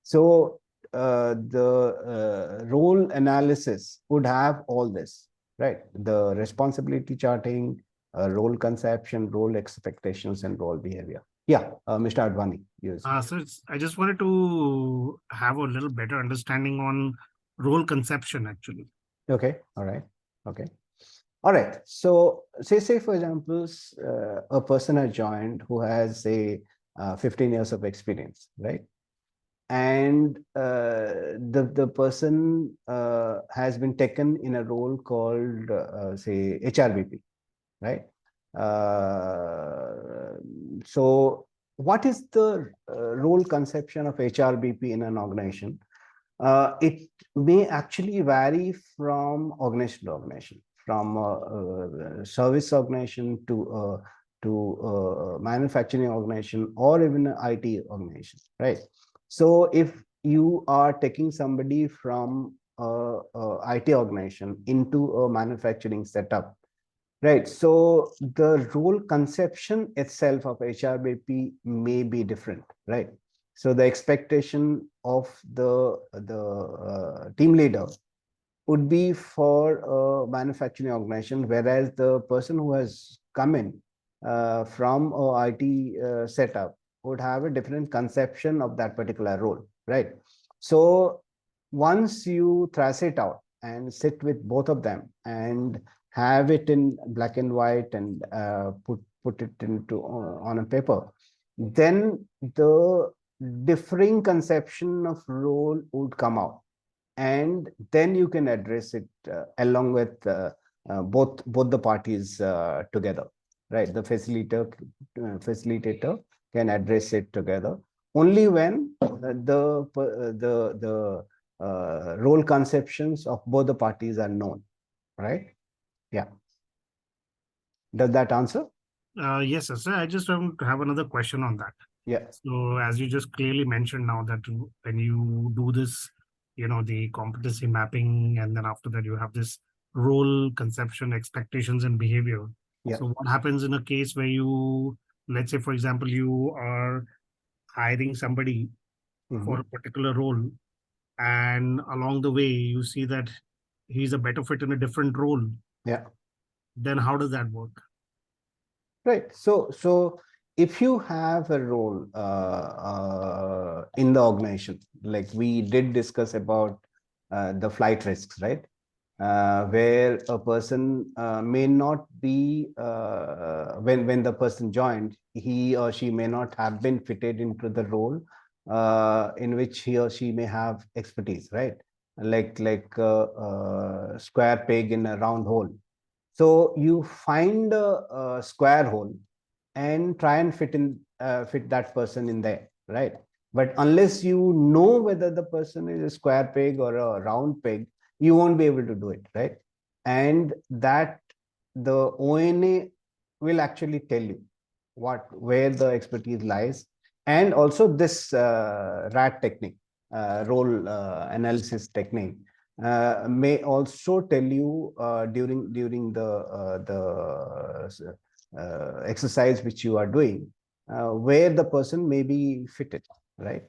So the role analysis would have all this, right? The responsibility charting, role conception, role expectations, and role behavior. Yeah, Mr. Advani. Yes. So I just wanted to have a little better understanding on role conception, actually. Okay. All right. Okay. All right. So say for example, a person has joined who has say 15 years of experience, right? And the person has been taken in a role called say HRBP, right? So what is the role conception of HRBP in an organization? It may actually vary from organization to organization, from service organization to manufacturing organization, or even an IT organization, right? So if you are taking somebody from a IT organization into a manufacturing setup, right? So the role conception itself of HRBP may be different, right? So the expectation of the team leader would be for a manufacturing organization, whereas the person who has come in from a IT setup would have a different conception of that particular role, right? So once you trace it out and sit with both of them and have it in black and white and put it into on a paper, then the differing conception of role would come out, and then you can address it along with both the parties together, right? The facilitator can address it together only when the role conceptions of both the parties are known, right? Yeah. Does that answer? Yes, sir. I just want to have another question on that. Yeah. So as you just clearly mentioned now that when you do this, the competency mapping, and then after that you have this role conception, expectations, and behavior. Yeah. So what happens in a case where you, let's say, for example, you are hiring somebody for a particular role, and along the way you see that he's a better fit in a different role. Yeah. Then how does that work? Right. So if you have a role in the organization, like we did discuss about the flight risks, right? Where a person may not be, when the person joined, he or she may not have been fitted into the role in which he or she may have expertise, right? Like square peg in a round hole. So you find a square hole and try and fit that person in there, right? But unless you know whether the person is a square peg or a round peg, you won't be able to do it, right? And that the ONA will actually tell you where the expertise lies. And also this RAT technique, role analysis technique, may also tell you during the exercise which you are doing where the person may be fitted, right?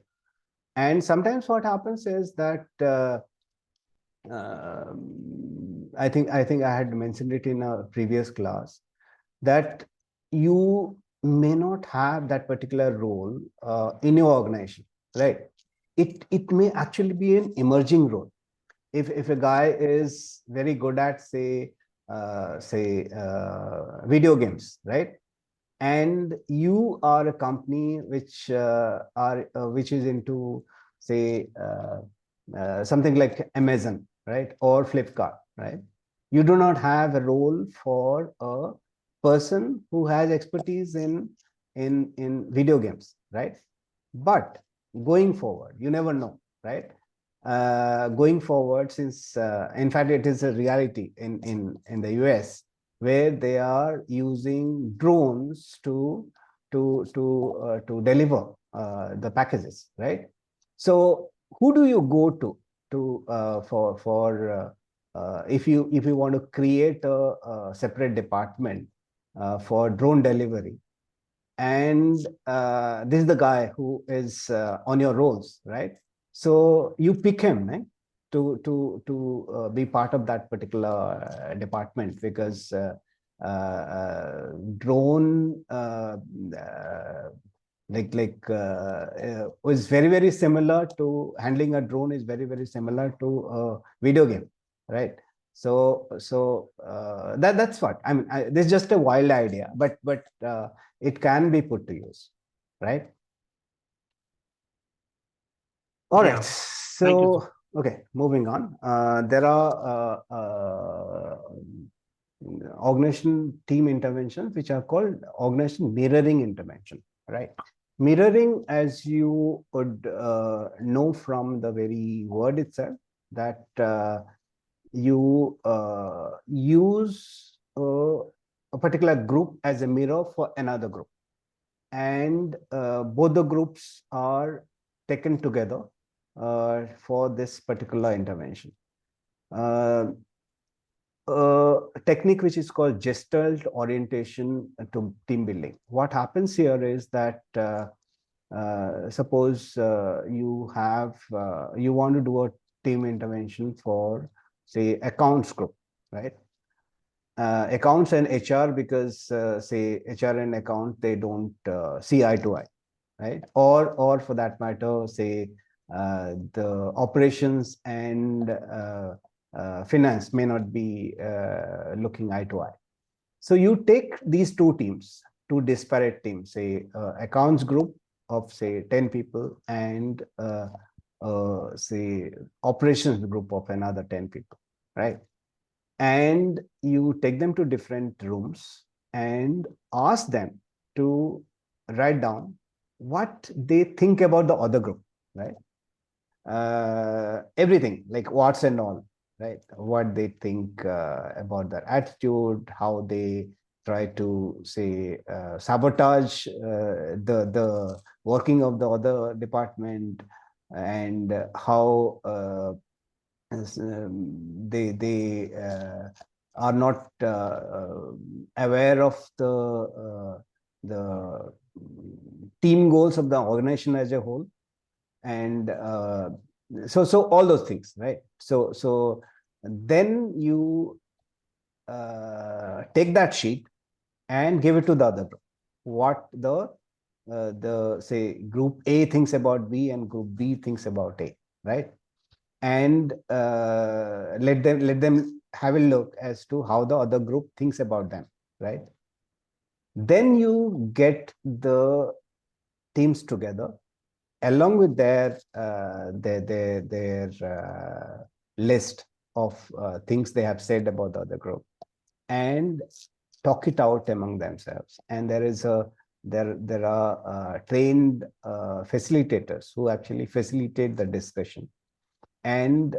And sometimes what happens is that I think I had mentioned it in a previous class, that you may not have that particular role in your organization, right? It may actually be an emerging role. If a guy is very good at say video games, right? and you are a company which which is into, say, something like Amazon, right, or Flipkart, right? You do not have a role for a person who has expertise in video games, right? But going forward, you never know, right? Going forward, since in fact it is a reality in the US, where they are using drones to deliver the packages, right? So who do you go to for if you want to create a separate department for drone delivery? And this is the guy who is on your rolls, right? So you pick him, right, to be part of that particular department, because drone was very similar to handling a drone, is very similar to a video game, right? So that's what I mean. This is just a wild idea, but it can be put to use, right? All right. So okay, moving on. There are organization team interventions which are called organization mirroring intervention, right? Mirroring, as you would know from the very word itself, that you use a particular group as a mirror for another group, and both the groups are taken together for this particular intervention. A technique which is called gestalt orientation to team building. What happens here is that suppose you want to do a team intervention for, say, accounts group, right? Accounts and HR, because say HR and account, they don't see eye to eye, right? Or for that matter, say the operations and finance may not be looking eye to eye. So you take these two teams, two disparate teams, say accounts group of say 10 people and say operations group of another 10 people, right? And you take them to different rooms and ask them to write down what they think about the other group, right? Everything, like what's and all, right? What they think about their attitude, how they try to, say, sabotage the working of the other department, and how they are not aware of the team goals of the organization as a whole, and so all those things, right? So then you take that sheet and give it to the other group, what the say group A thinks about B and group B thinks about A, right? And let them have a look as to how the other group thinks about them, right? Then you get the teams together along with their list of things they have said about the other group, and talk it out among themselves. And there are trained facilitators who actually facilitate the discussion. And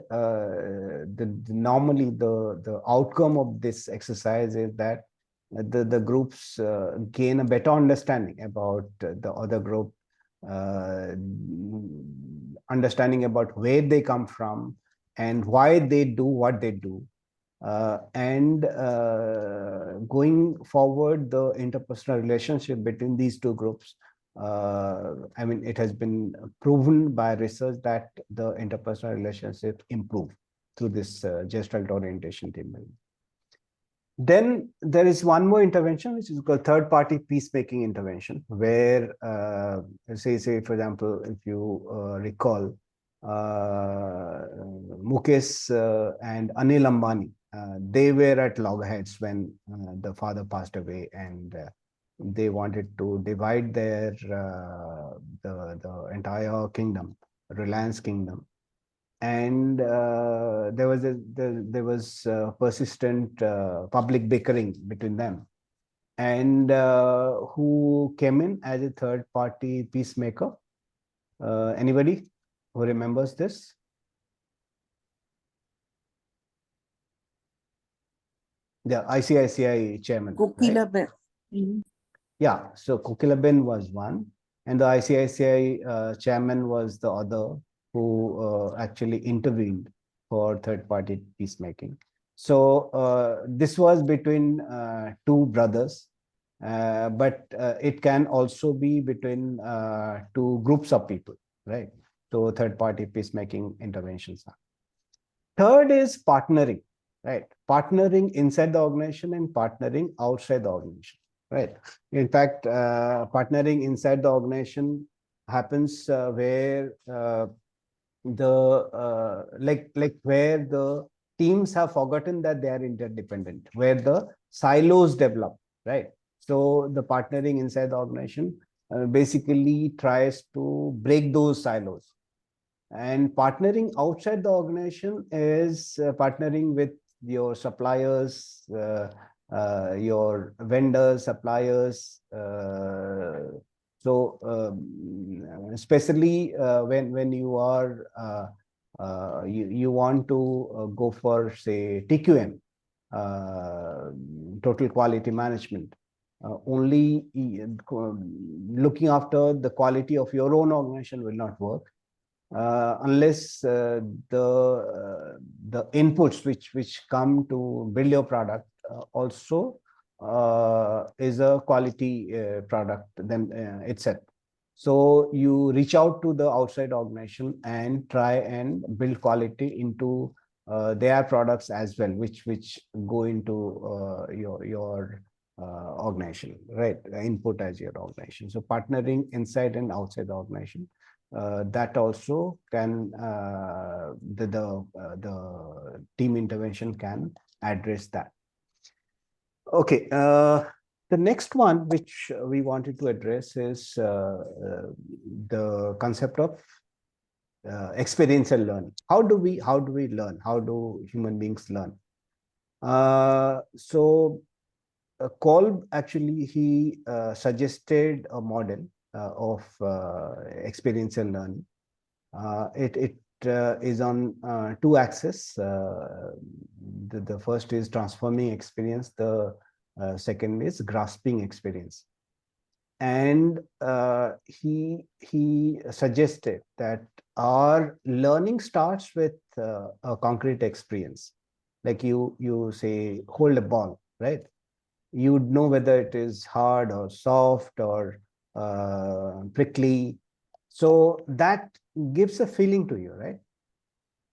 normally the outcome of this exercise is that the groups gain a better understanding about the other group, understanding about where they come from and why they do what they do. And going forward, the interpersonal relationship between these two groups, I mean, it has been proven by research that the interpersonal relationships improve through this gestalt orientation team. Then there is one more intervention, which is called third-party peacemaking intervention, where, say for example, if you recall, Mukesh and Anil Ambani, they were at loggerheads when the father passed away, and They wanted to divide their the entire kingdom, Reliance kingdom, and there was persistent public bickering between them. And who came in as a third party peacemaker? Anybody who remembers this? The ICICI chairman. Right? Yeah, so Kokilaben was one, and the ICICI chairman was the other, who actually intervened for third-party peacemaking. So this was between two brothers, but it can also be between two groups of people, right? So third-party peacemaking interventions. Third is partnering, right? Partnering inside the organization and partnering outside the organization, right? In fact, partnering inside the organization happens where where the teams have forgotten that they are interdependent, where the silos develop, right? So the partnering inside the organization basically tries to break those silos. And partnering outside the organization is partnering with your suppliers, your vendors, suppliers. Especially when you are you want to go for, say, TQM, total quality management. Only looking after the quality of your own organization will not work. Unless the inputs which come to build your product also is a quality product then itself. So you reach out to the outside organization and try and build quality into their products as well, which go into your organization, right? Input as your organization. So partnering inside and outside the organization. That also can the team intervention can address that. Okay, the next one which we wanted to address is the concept of experiential learning. How do we learn? How do human beings learn? Kolb actually he suggested a model of experiential learning. It is on two axes. The first is transforming experience. The second is grasping experience. And he suggested that our learning starts with a concrete experience. Like you say, hold a ball, right? You'd know whether it is hard or soft or prickly. So that gives a feeling to you, right?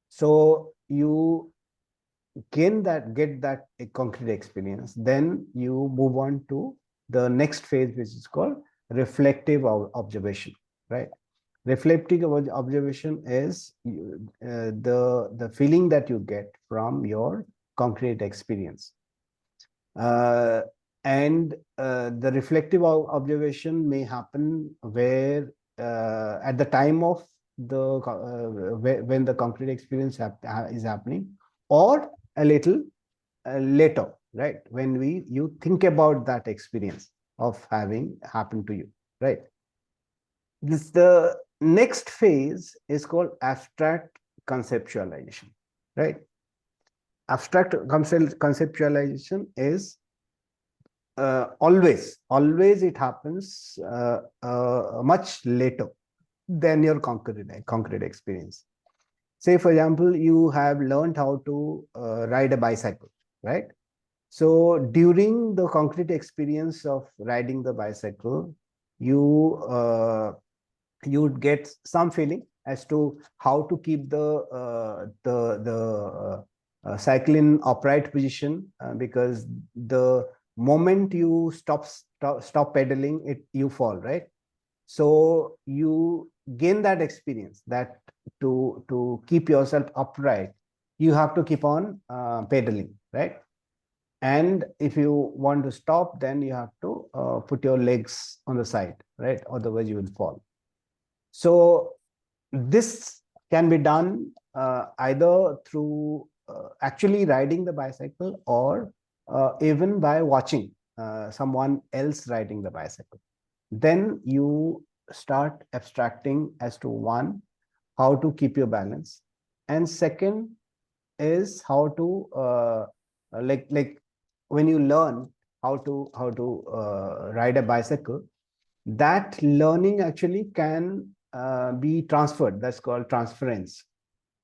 So you get that a concrete experience. Then you move on to the next phase, which is called reflective observation, right? Reflective observation is the feeling that you get from your concrete experience. And the reflective observation may happen where at the time of the when the concrete experience is happening, or a little later, right? When you think about that experience of having happened to you, right? The next phase is called abstract conceptualization, right? Abstract conceptualization is always it happens much later than your concrete experience. Say, for example, you have learned how to ride a bicycle, right? So during the concrete experience of riding the bicycle, you would get some feeling as to how to keep the cycle in upright position, because the moment you stop pedaling, you fall, right? So you gain that experience that to keep yourself upright, you have to keep on pedaling, right? And if you want to stop, then you have to put your legs on the side, right? Otherwise you will fall. So this can be done either through actually riding the bicycle, or even by watching someone else riding the bicycle. Then you start abstracting as to, one, how to keep your balance, and second is how to like when you learn how to ride a bicycle, that learning actually can be transferred. That's called transference.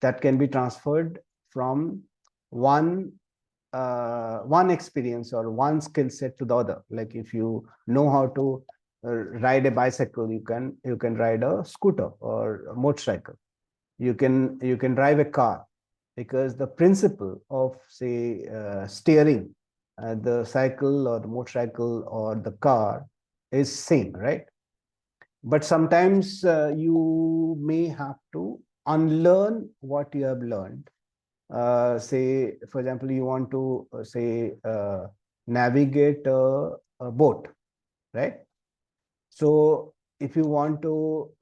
That can be transferred from one experience or one skill set to the other. Like if you know how to ride a bicycle, you can ride a scooter or a motorcycle. You can drive a car, because the principle of, say, steering the cycle or the motorcycle or the car is same, right? But sometimes you may have to unlearn what you have learned. Say, for example, you want to navigate a boat, right? So if you want to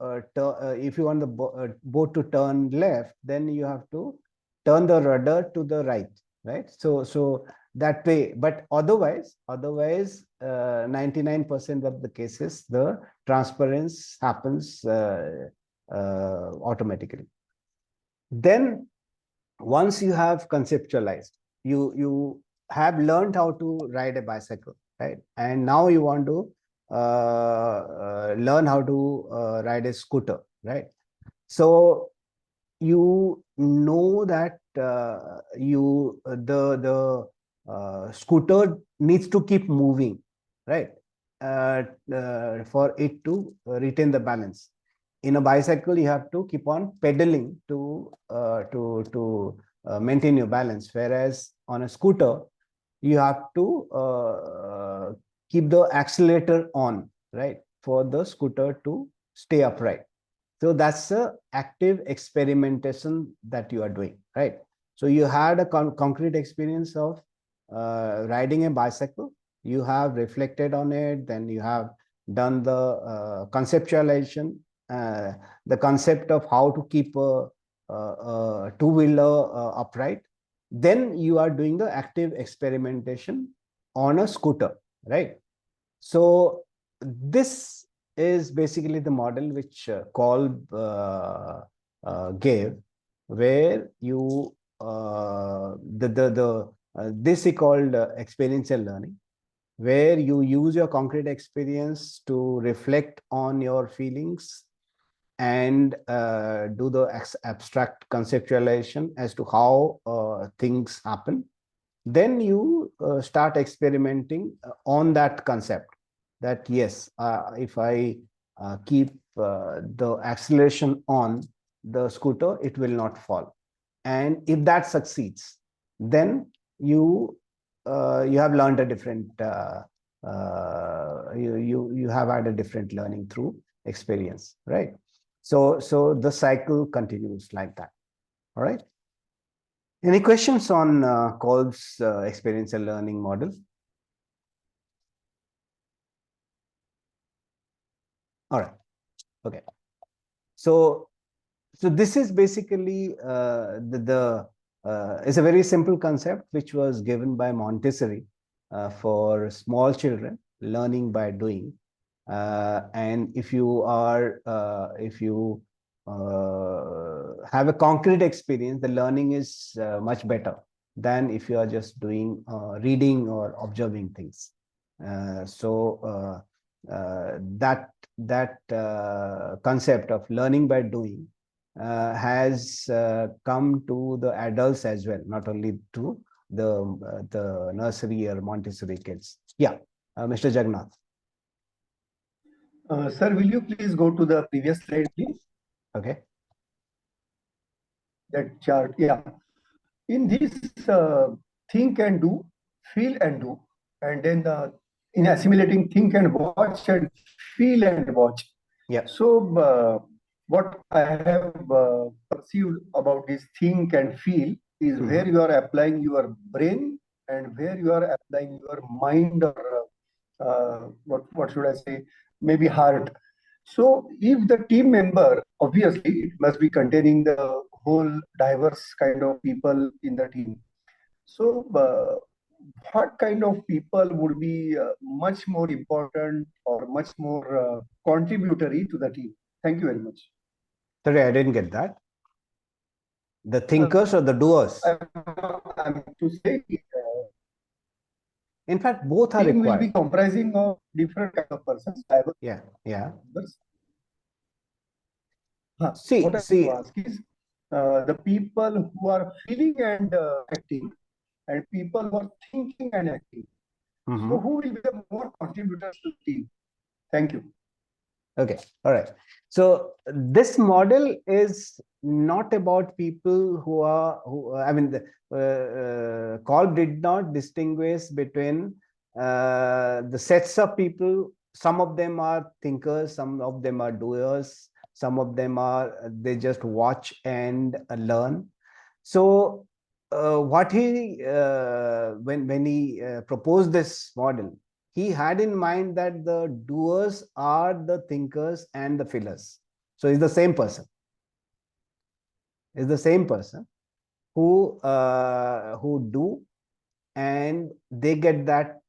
if you want the boat to turn left, then you have to turn the rudder to the right, right? So that way. But otherwise 99% of the cases, the transference happens automatically. Then once you have conceptualized, you have learned how to ride a bicycle, right? And now you want to learn how to ride a scooter, right? So you know that the scooter needs to keep moving, right? For it to retain the balance. In a bicycle, you have to keep on pedaling to maintain your balance, whereas on a scooter, you have to keep the accelerator on, right, for the scooter to stay upright. So that's the active experimentation that you are doing, right? So you had a concrete experience of riding a bicycle. You have reflected on it, then you have done the conceptualization, the concept of how to keep a two-wheeler upright. Then you are doing the active experimentation on a scooter, right? So this is basically the model which Kolb gave, where you this is called experiential learning, where you use your concrete experience to reflect on your feelings and do the abstract conceptualization as to how things happen. Then you start experimenting on that concept, that yes, if I keep the acceleration on the scooter, it will not fall. And if that succeeds, then you have learned a different you have had a different learning through experience, right? So the cycle continues like that. All right. Any questions on Kolb's experiential learning model? All right. Okay. So this is basically it's a very simple concept which was given by Montessori for small children, learning by doing. And if you are have a concrete experience, the learning is much better than if you are just doing reading or observing things. That concept of learning by doing has come to the adults as well, not only to the nursery or Montessori kids. Yeah, Mr. Jagannath. Sir, will you please go to the previous slide, please? Okay. That chart, yeah. In this, think and do, feel and do, and then in assimilating, think and watch, and feel and watch. Yeah. So what I have perceived about this think and feel is where you are applying your brain and where you are applying your mind or what should I say, maybe heart. So if the team member, obviously it must be containing the whole diverse kind of people in the team. So what kind of people would be much more important or much more contributory to the team? Thank you very much. Sorry, I didn't get that. The thinkers or the doers? I'm to say, in fact, both are team required. Will be comprising of different kind of persons. Yeah. See, what I want to ask is the people who are feeling and acting, and people who are thinking and acting. So who will be the more contributors to the team? Thank you. Okay. All right. So this model is not about people who are, I mean, Kolb did not distinguish between the sets of people. Some of them are thinkers, some of them are doers, some of them are, they just watch and learn. So what he, when he proposed this model, he had in mind that the doers are the thinkers and the feelers. So it's the same person. It's the same person who do, and they get that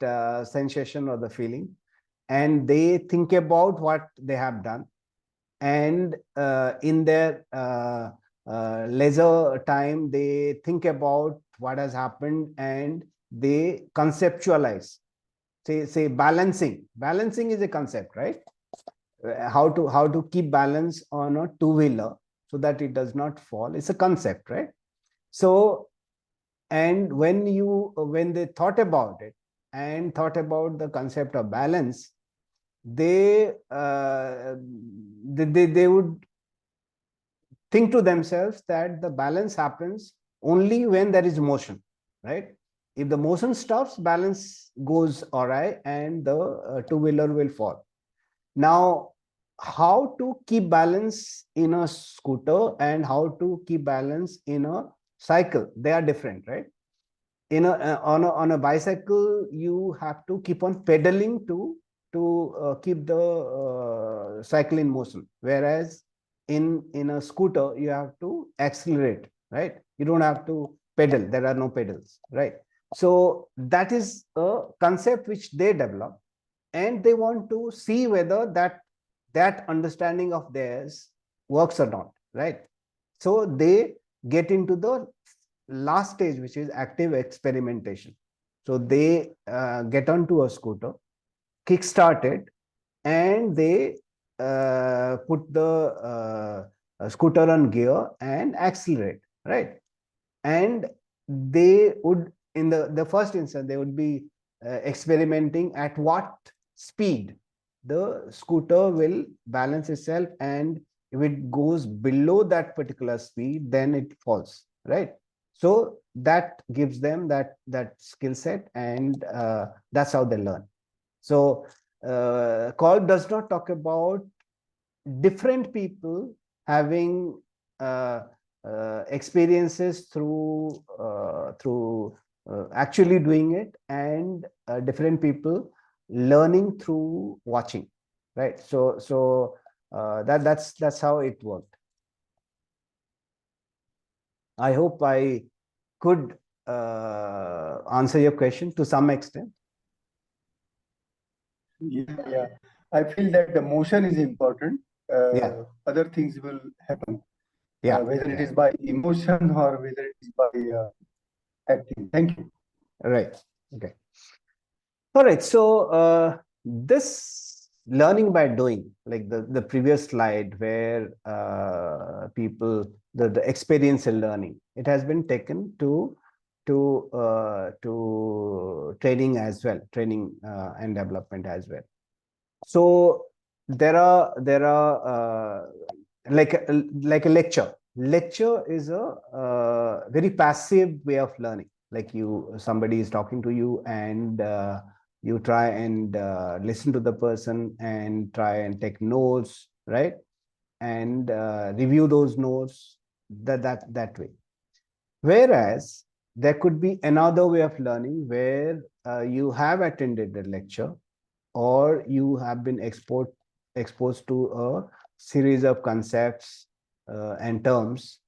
sensation or the feeling, and they think about what they have done, and in their leisure time they think about what has happened, and they conceptualize. Say balancing is a concept, right? How to keep balance on a two-wheeler so that it does not fall. It's a concept, right? So, and when they thought about it and thought about the concept of balance, they would think to themselves that the balance happens only when there is motion, right? If the motion stops, balance goes awry and the two-wheeler will fall. Now, how to keep balance in a scooter and how to keep balance in a cycle, they are different, right? On a bicycle, you have to keep on pedaling to keep the cycle in motion, whereas in a scooter you have to accelerate, right? You don't have to pedal, there are no pedals, right? So that is a concept which they develop, and they want to see whether that understanding of theirs works or not, right? So they get into the last stage, which is active experimentation. So they get onto a scooter, kickstart it, and they put the scooter on gear and accelerate, right? And they would, in the first instance, they would be experimenting at what speed the scooter will balance itself, and if it goes below that particular speed, then it falls, right? So that gives them that skill set, and that's how they learn. So Kolb does not talk about different people having experiences through actually doing it, and different people learning through watching, right? So that's how it worked. I hope I could answer your question to some extent. Yeah. I feel that the motion is important. Other things will happen. Whether it is by emotion or whether it is by acting. Thank you. Right. Okay. All right. So this learning by doing, like the previous slide where people, the experiential learning, it has been taken to training as well, training and development as well. So there are like a lecture. Lecture is a very passive way of learning. Like somebody is talking to you, and you try and listen to the person and try and take notes, right? And review those notes that way. Whereas there could be another way of learning where you have attended the lecture or you have been exposed to a series of concepts and terms,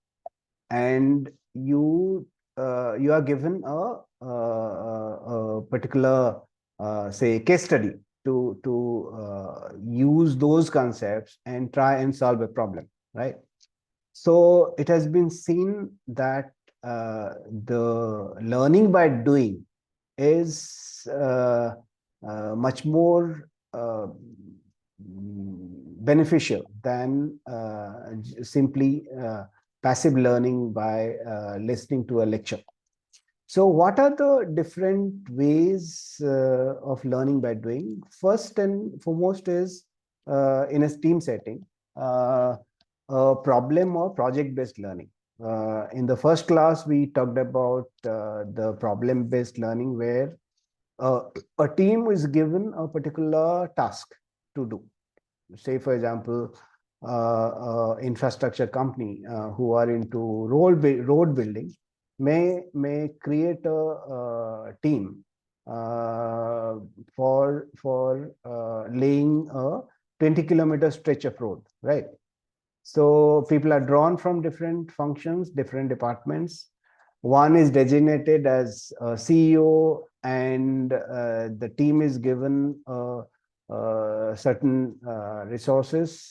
and you are given a particular say case study to use those concepts and try and solve a problem, right? So it has been seen that the learning by doing is much more beneficial than simply passive learning by listening to a lecture. So what are the different ways of learning by doing? First and foremost is in a team setting, a problem or project-based learning. In the first class, we talked about the problem-based learning where a team is given a particular task to do. Say, for example, infrastructure company who are into road building may create a team for laying a 20-kilometer stretch of road, right? So people are drawn from different functions, different departments. One is designated as a CEO, and the team is given certain resources,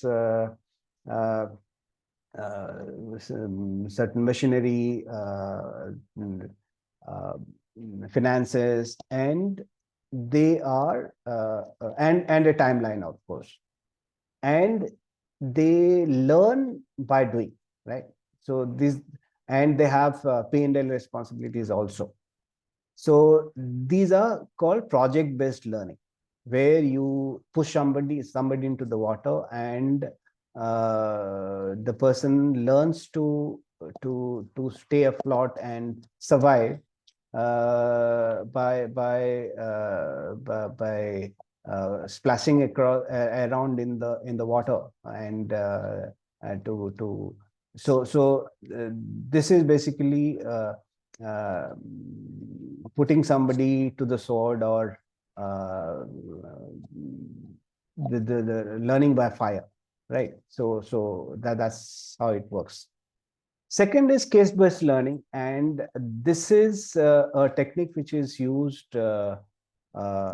certain machinery, finances, and they are and a timeline, of course, and they learn by doing, right? So this, and they have P&L responsibilities also. So these are called project-based learning, where you push somebody into the water, and the person learns to stay afloat and survive by splashing across around in the water, and this is basically putting somebody to the sword, or the learning by fire, right? So that's how it works. Second is case-based learning, and this is a technique which is used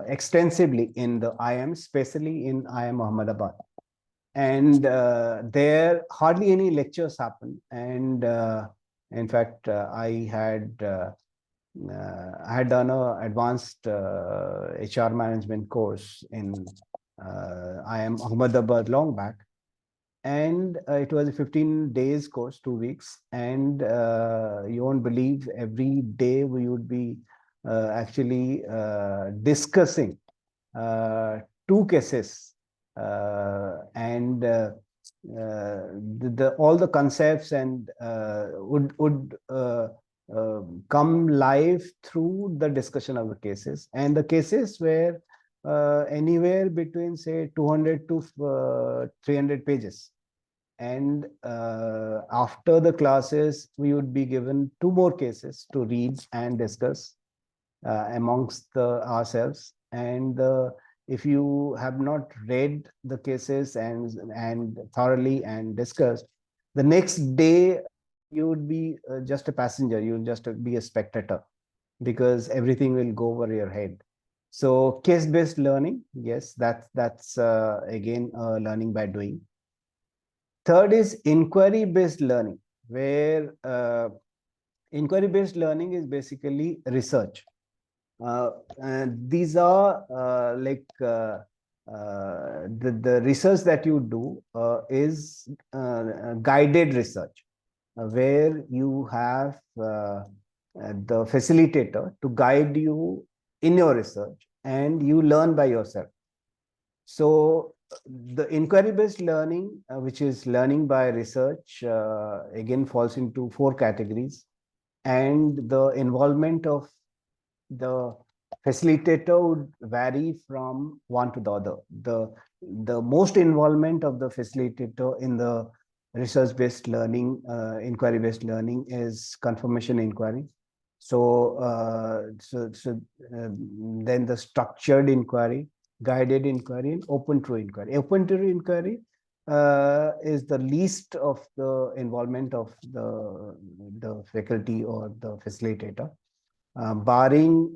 extensively in the IIM, especially in IIM Ahmedabad. And there hardly any lectures happen. And in fact, I had done an advanced HR management course in IIM Ahmedabad long back. And it was a 15 days course, 2 weeks. And you won't believe, every day we would be actually discussing 2 cases, and all the concepts and would come live through the discussion of the cases. And the cases were anywhere between, say, 200 to 300 pages. And after the classes, we would be given 2 more cases to read and discuss amongst ourselves. And if you have not read the cases and thoroughly and discussed, the next day you would be just a passenger. You will just be a spectator, because everything will go over your head. So case-based learning, yes, that's again learning by doing. Third is inquiry-based learning, where inquiry-based learning is basically research. And these are the research that you do is guided research, where you have the facilitator to guide you in your research, and you learn by yourself. So the inquiry-based learning, which is learning by research, again falls into 4 categories, and the involvement of the facilitator would vary from one to the other. The most involvement of the facilitator in the research-based learning, inquiry-based learning, is confirmation inquiry. Then the structured inquiry, guided inquiry, and open through inquiry. Open through inquiry is the least of the involvement of the faculty or the facilitator, barring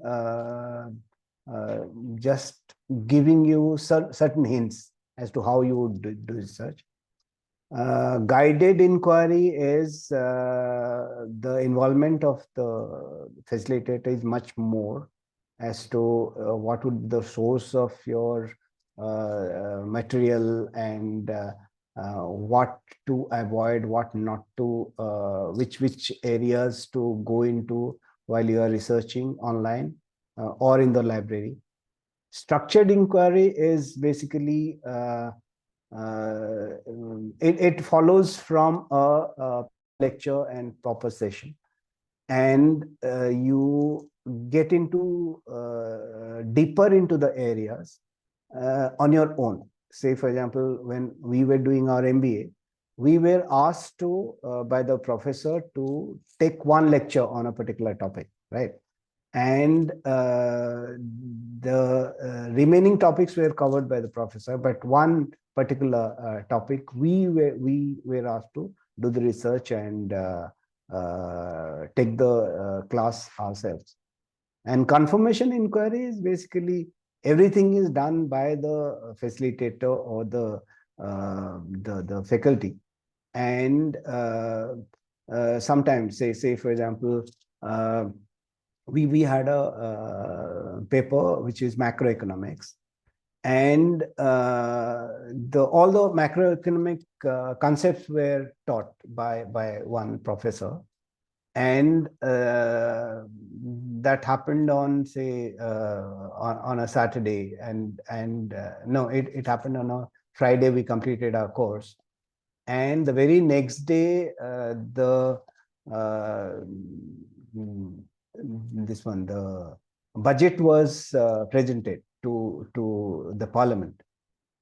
just giving you certain hints as to how you would do research. Guided inquiry is the involvement of the facilitator is much more as to what would be the source of your material and what to avoid, what not to, which areas to go into while you are researching online or in the library. Structured inquiry is basically it follows from a lecture and proper session, and you get into deeper into the areas on your own. Say, for example, when we were doing our MBA, we were asked to by the professor to take one lecture on a particular topic, right? And the remaining topics were covered by the professor, but one particular topic we were asked to do the research and take the class ourselves. And confirmation inquiry is basically everything is done by the facilitator or the faculty, and sometimes say for example, we had a paper which is macroeconomics, and all the macroeconomic concepts were taught by one professor, and that happened on, say, on a Saturday, and no, it happened on a Friday. We completed our course, and the very next day the budget was presented to the parliament,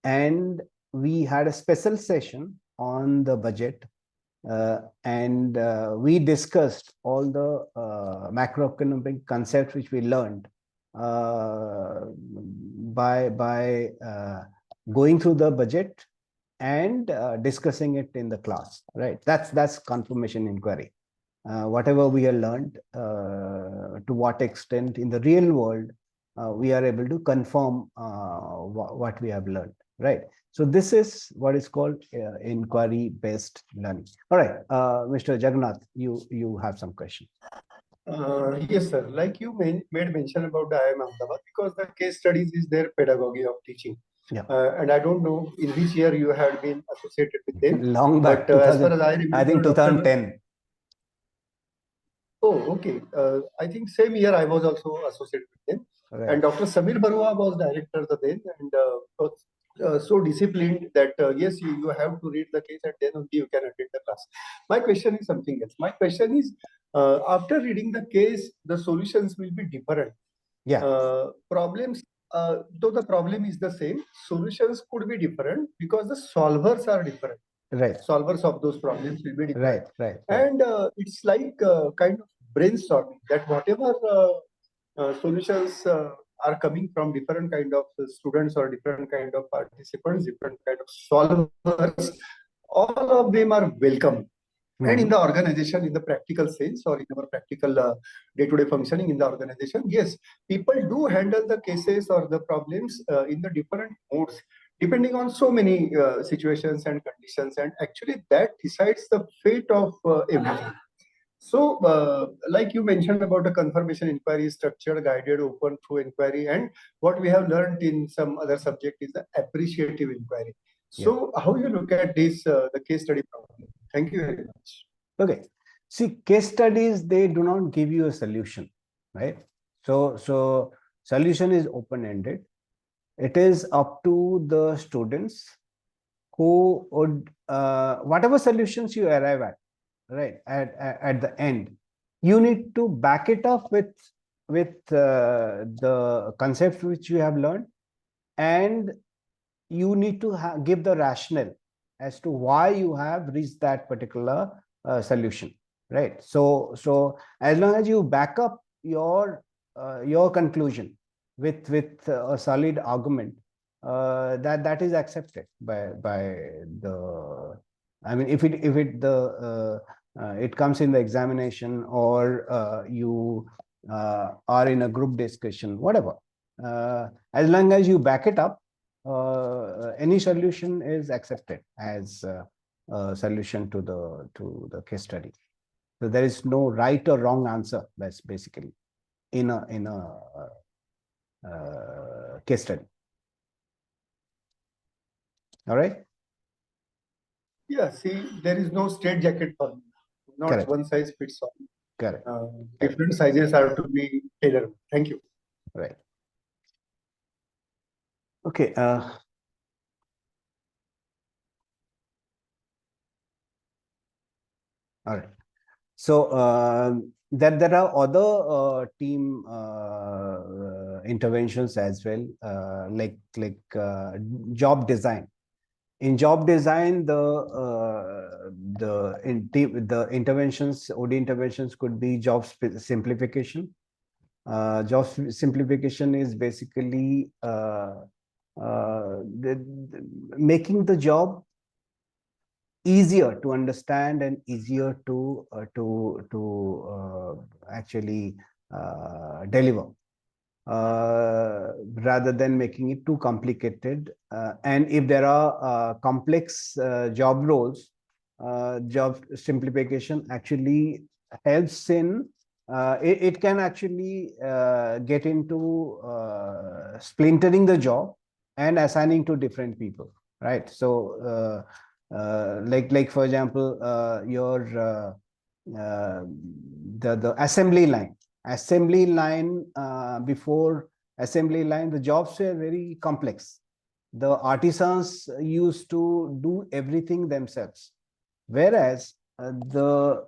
and we had a special session on the budget, and we discussed all the macroeconomic concepts which we learned by going through the budget and discussing it in the class, right? That's confirmation inquiry. Whatever we have learned, to what extent in the real world we are able to confirm what we have learned, right? So this is what is called inquiry-based learning. All right, Mr. Jagannath, you have some questions. Yes, sir. Like you made mention about the IIM Ahmedabad, because the case studies is their pedagogy of teaching. Yeah. And I don't know in which year you had been associated with them. Long back, but as far as I remember, I think 2010. Oh, okay. I think same year I was also associated with them. Right. And Dr. Samir Barua was director then, and so disciplined that yes, you have to read the case and then only you can attend the class. My question is something else. My question is, after reading the case, the solutions will be different. Yeah. Problems, though the problem is the same, solutions could be different because the solvers are different. Right. Solvers of those problems will be different. Right. And it's like kind of brainstorming, that whatever solutions are coming from different kind of students or different kind of participants, different kind of solvers, all of them are welcome. And in the organization, in the practical sense, or in our practical day-to-day functioning in the organization, yes, people do handle the cases or the problems in the different modes, depending on so many situations and conditions, and actually that decides the fate of everything. So, like you mentioned about the confirmation inquiry, structured, guided, open through inquiry, and what we have learned in some other subject is the appreciative inquiry. So, how you look at this, the case study problem? Thank you very much. Okay. See, case studies, they do not give you a solution, right? So solution is open-ended. It is up to the students who would, whatever solutions you arrive at, right, at the end, you need to back it up with the concepts which you have learned, and you need to give the rationale as to why you have reached that particular solution, right? So as long as you back up your conclusion with a solid argument, that is accepted by the. I mean, if it comes in the examination, or you are in a group discussion, whatever. As long as you back it up, any solution is accepted as a solution to the case study. So there is no right or wrong answer. That's basically in a case study. All right. Yeah. See, there is no straight jacket for me. Not Correct. one size fits all. Correct. Different sizes are to be tailored. Thank you. Right. Okay. All right. So there are other team interventions as well, like job design. In job design, the interventions, OD interventions could be job simplification. Job simplification is basically making the job easier to understand and easier to actually deliver, rather than making it too complicated. And if there are complex job roles, job simplification actually helps in it can actually get into splintering the job and assigning to different people, right? So like for example, the assembly line, before assembly line, the jobs were very complex. The artisans used to do everything themselves, whereas the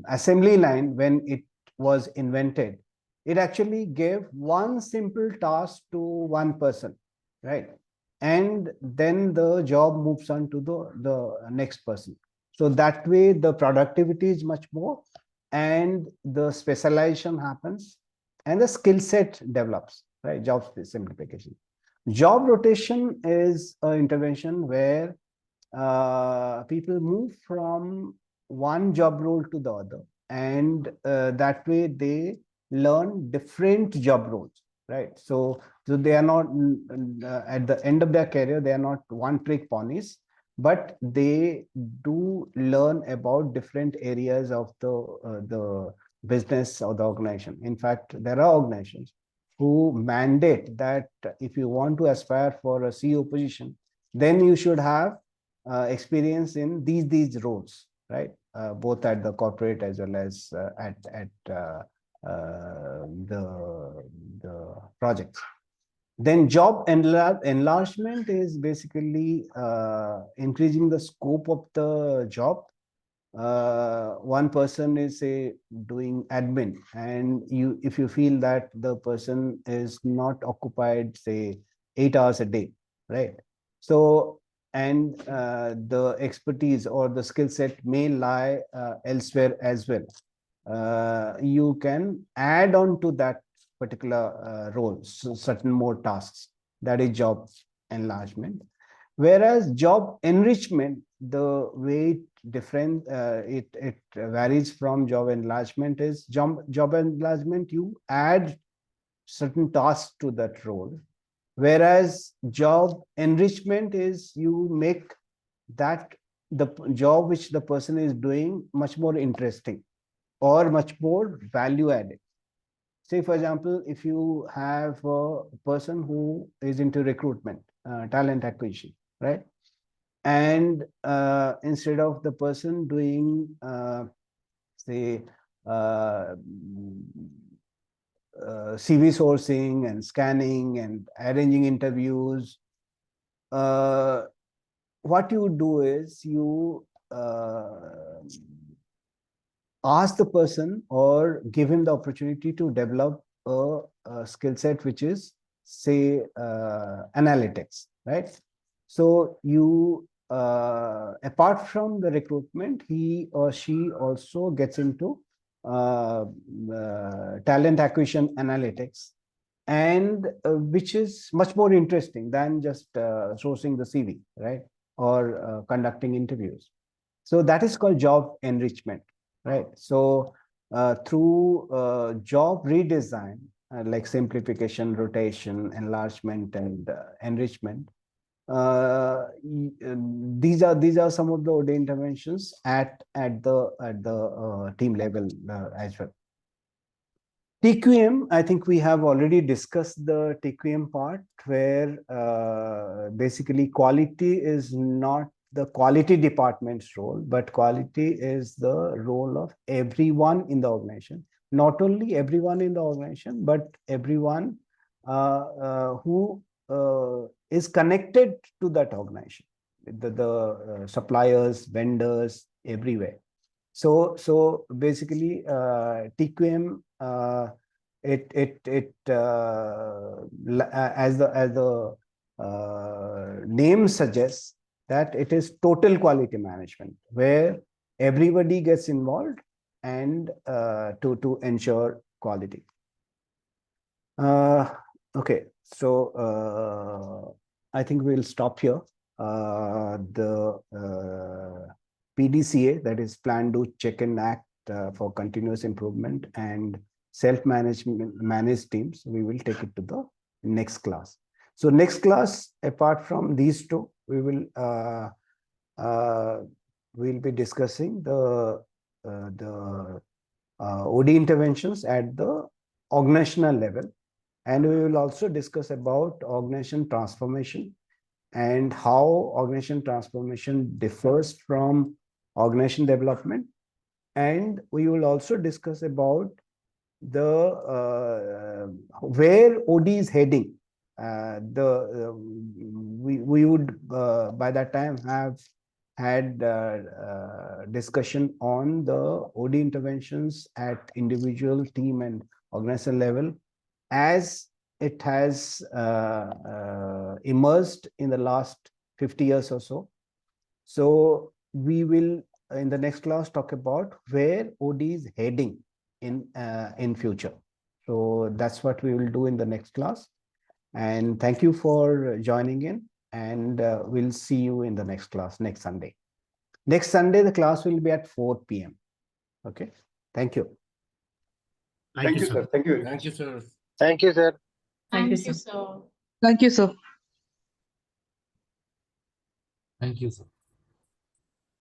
assembly line, when it was invented, it actually gave one simple task to one person, right? And then the job moves on to the next person. So that way the productivity is much more, and the specialization happens, and the skill set develops, right? Job simplification. Job rotation is an intervention where people move from one job role to the other, and that way they learn different job roles, right? So they are not at the end of their career, they are not one trick ponies, but they do learn about different areas of the business or the organization. In fact, there are organizations who mandate that if you want to aspire for a CEO position, then you should have experience in these roles, right? Both at the corporate as well as at the projects. Then job enlargement is basically increasing the scope of the job. One person is, say, doing admin, and if you feel that the person is not occupied, say, 8 hours a day, right? So, and the expertise or the skill set may lie elsewhere as well. You can add on to that particular role certain more tasks. That is job enlargement. Whereas job enrichment, the way it varies from job enlargement is job enlargement, you add certain tasks to that role, whereas job enrichment is you make that the job which the person is doing much more interesting or much more value added. Say, for example, if you have a person who is into recruitment, talent acquisition, right? And instead of the person doing, say, CV sourcing and scanning and arranging interviews, what you do is you ask the person or give him the opportunity to develop a skill set which is, say, analytics, right? So you apart from the recruitment, he or she also gets into talent acquisition analytics, and which is much more interesting than just sourcing the CV, right? Or conducting interviews. So that is called job enrichment, right? So through job redesign, like simplification, rotation, enlargement, and enrichment, these are some of the OD interventions at the team level as well. TQM, I think we have already discussed the TQM part, where basically quality is not the quality department's role, but quality is the role of everyone in the organization. Not only everyone in the organization, but everyone who is connected to that organization, the suppliers, vendors, everywhere. So basically, TQM, as the name suggests, that it is total quality management, where everybody gets involved and to ensure quality. Okay, so I think we'll stop here. The PDCA, that is Plan, Do, Check and Act for continuous improvement and managed teams, we will take it to the next class. So next class, apart from these two, we will we'll be discussing the OD interventions at the organizational level, and we will also discuss about organization transformation and how organization transformation differs from organization development. And we will also discuss about the where OD is heading. We would by that time have had discussion on the OD interventions at individual, team, and organization level, as it has emerged in the last 50 years or so. So we will, in the next class, talk about where OD is heading in future. So that's what we will do in the next class. And thank you for joining in, and we'll see you in the next class next Sunday. Next Sunday, the class will be at 4 p.m. Okay. Thank you. Thank you, sir. Thank you. Thank you, sir. Thank you, sir. Thank you, sir. Thank you, sir. Thank you, sir.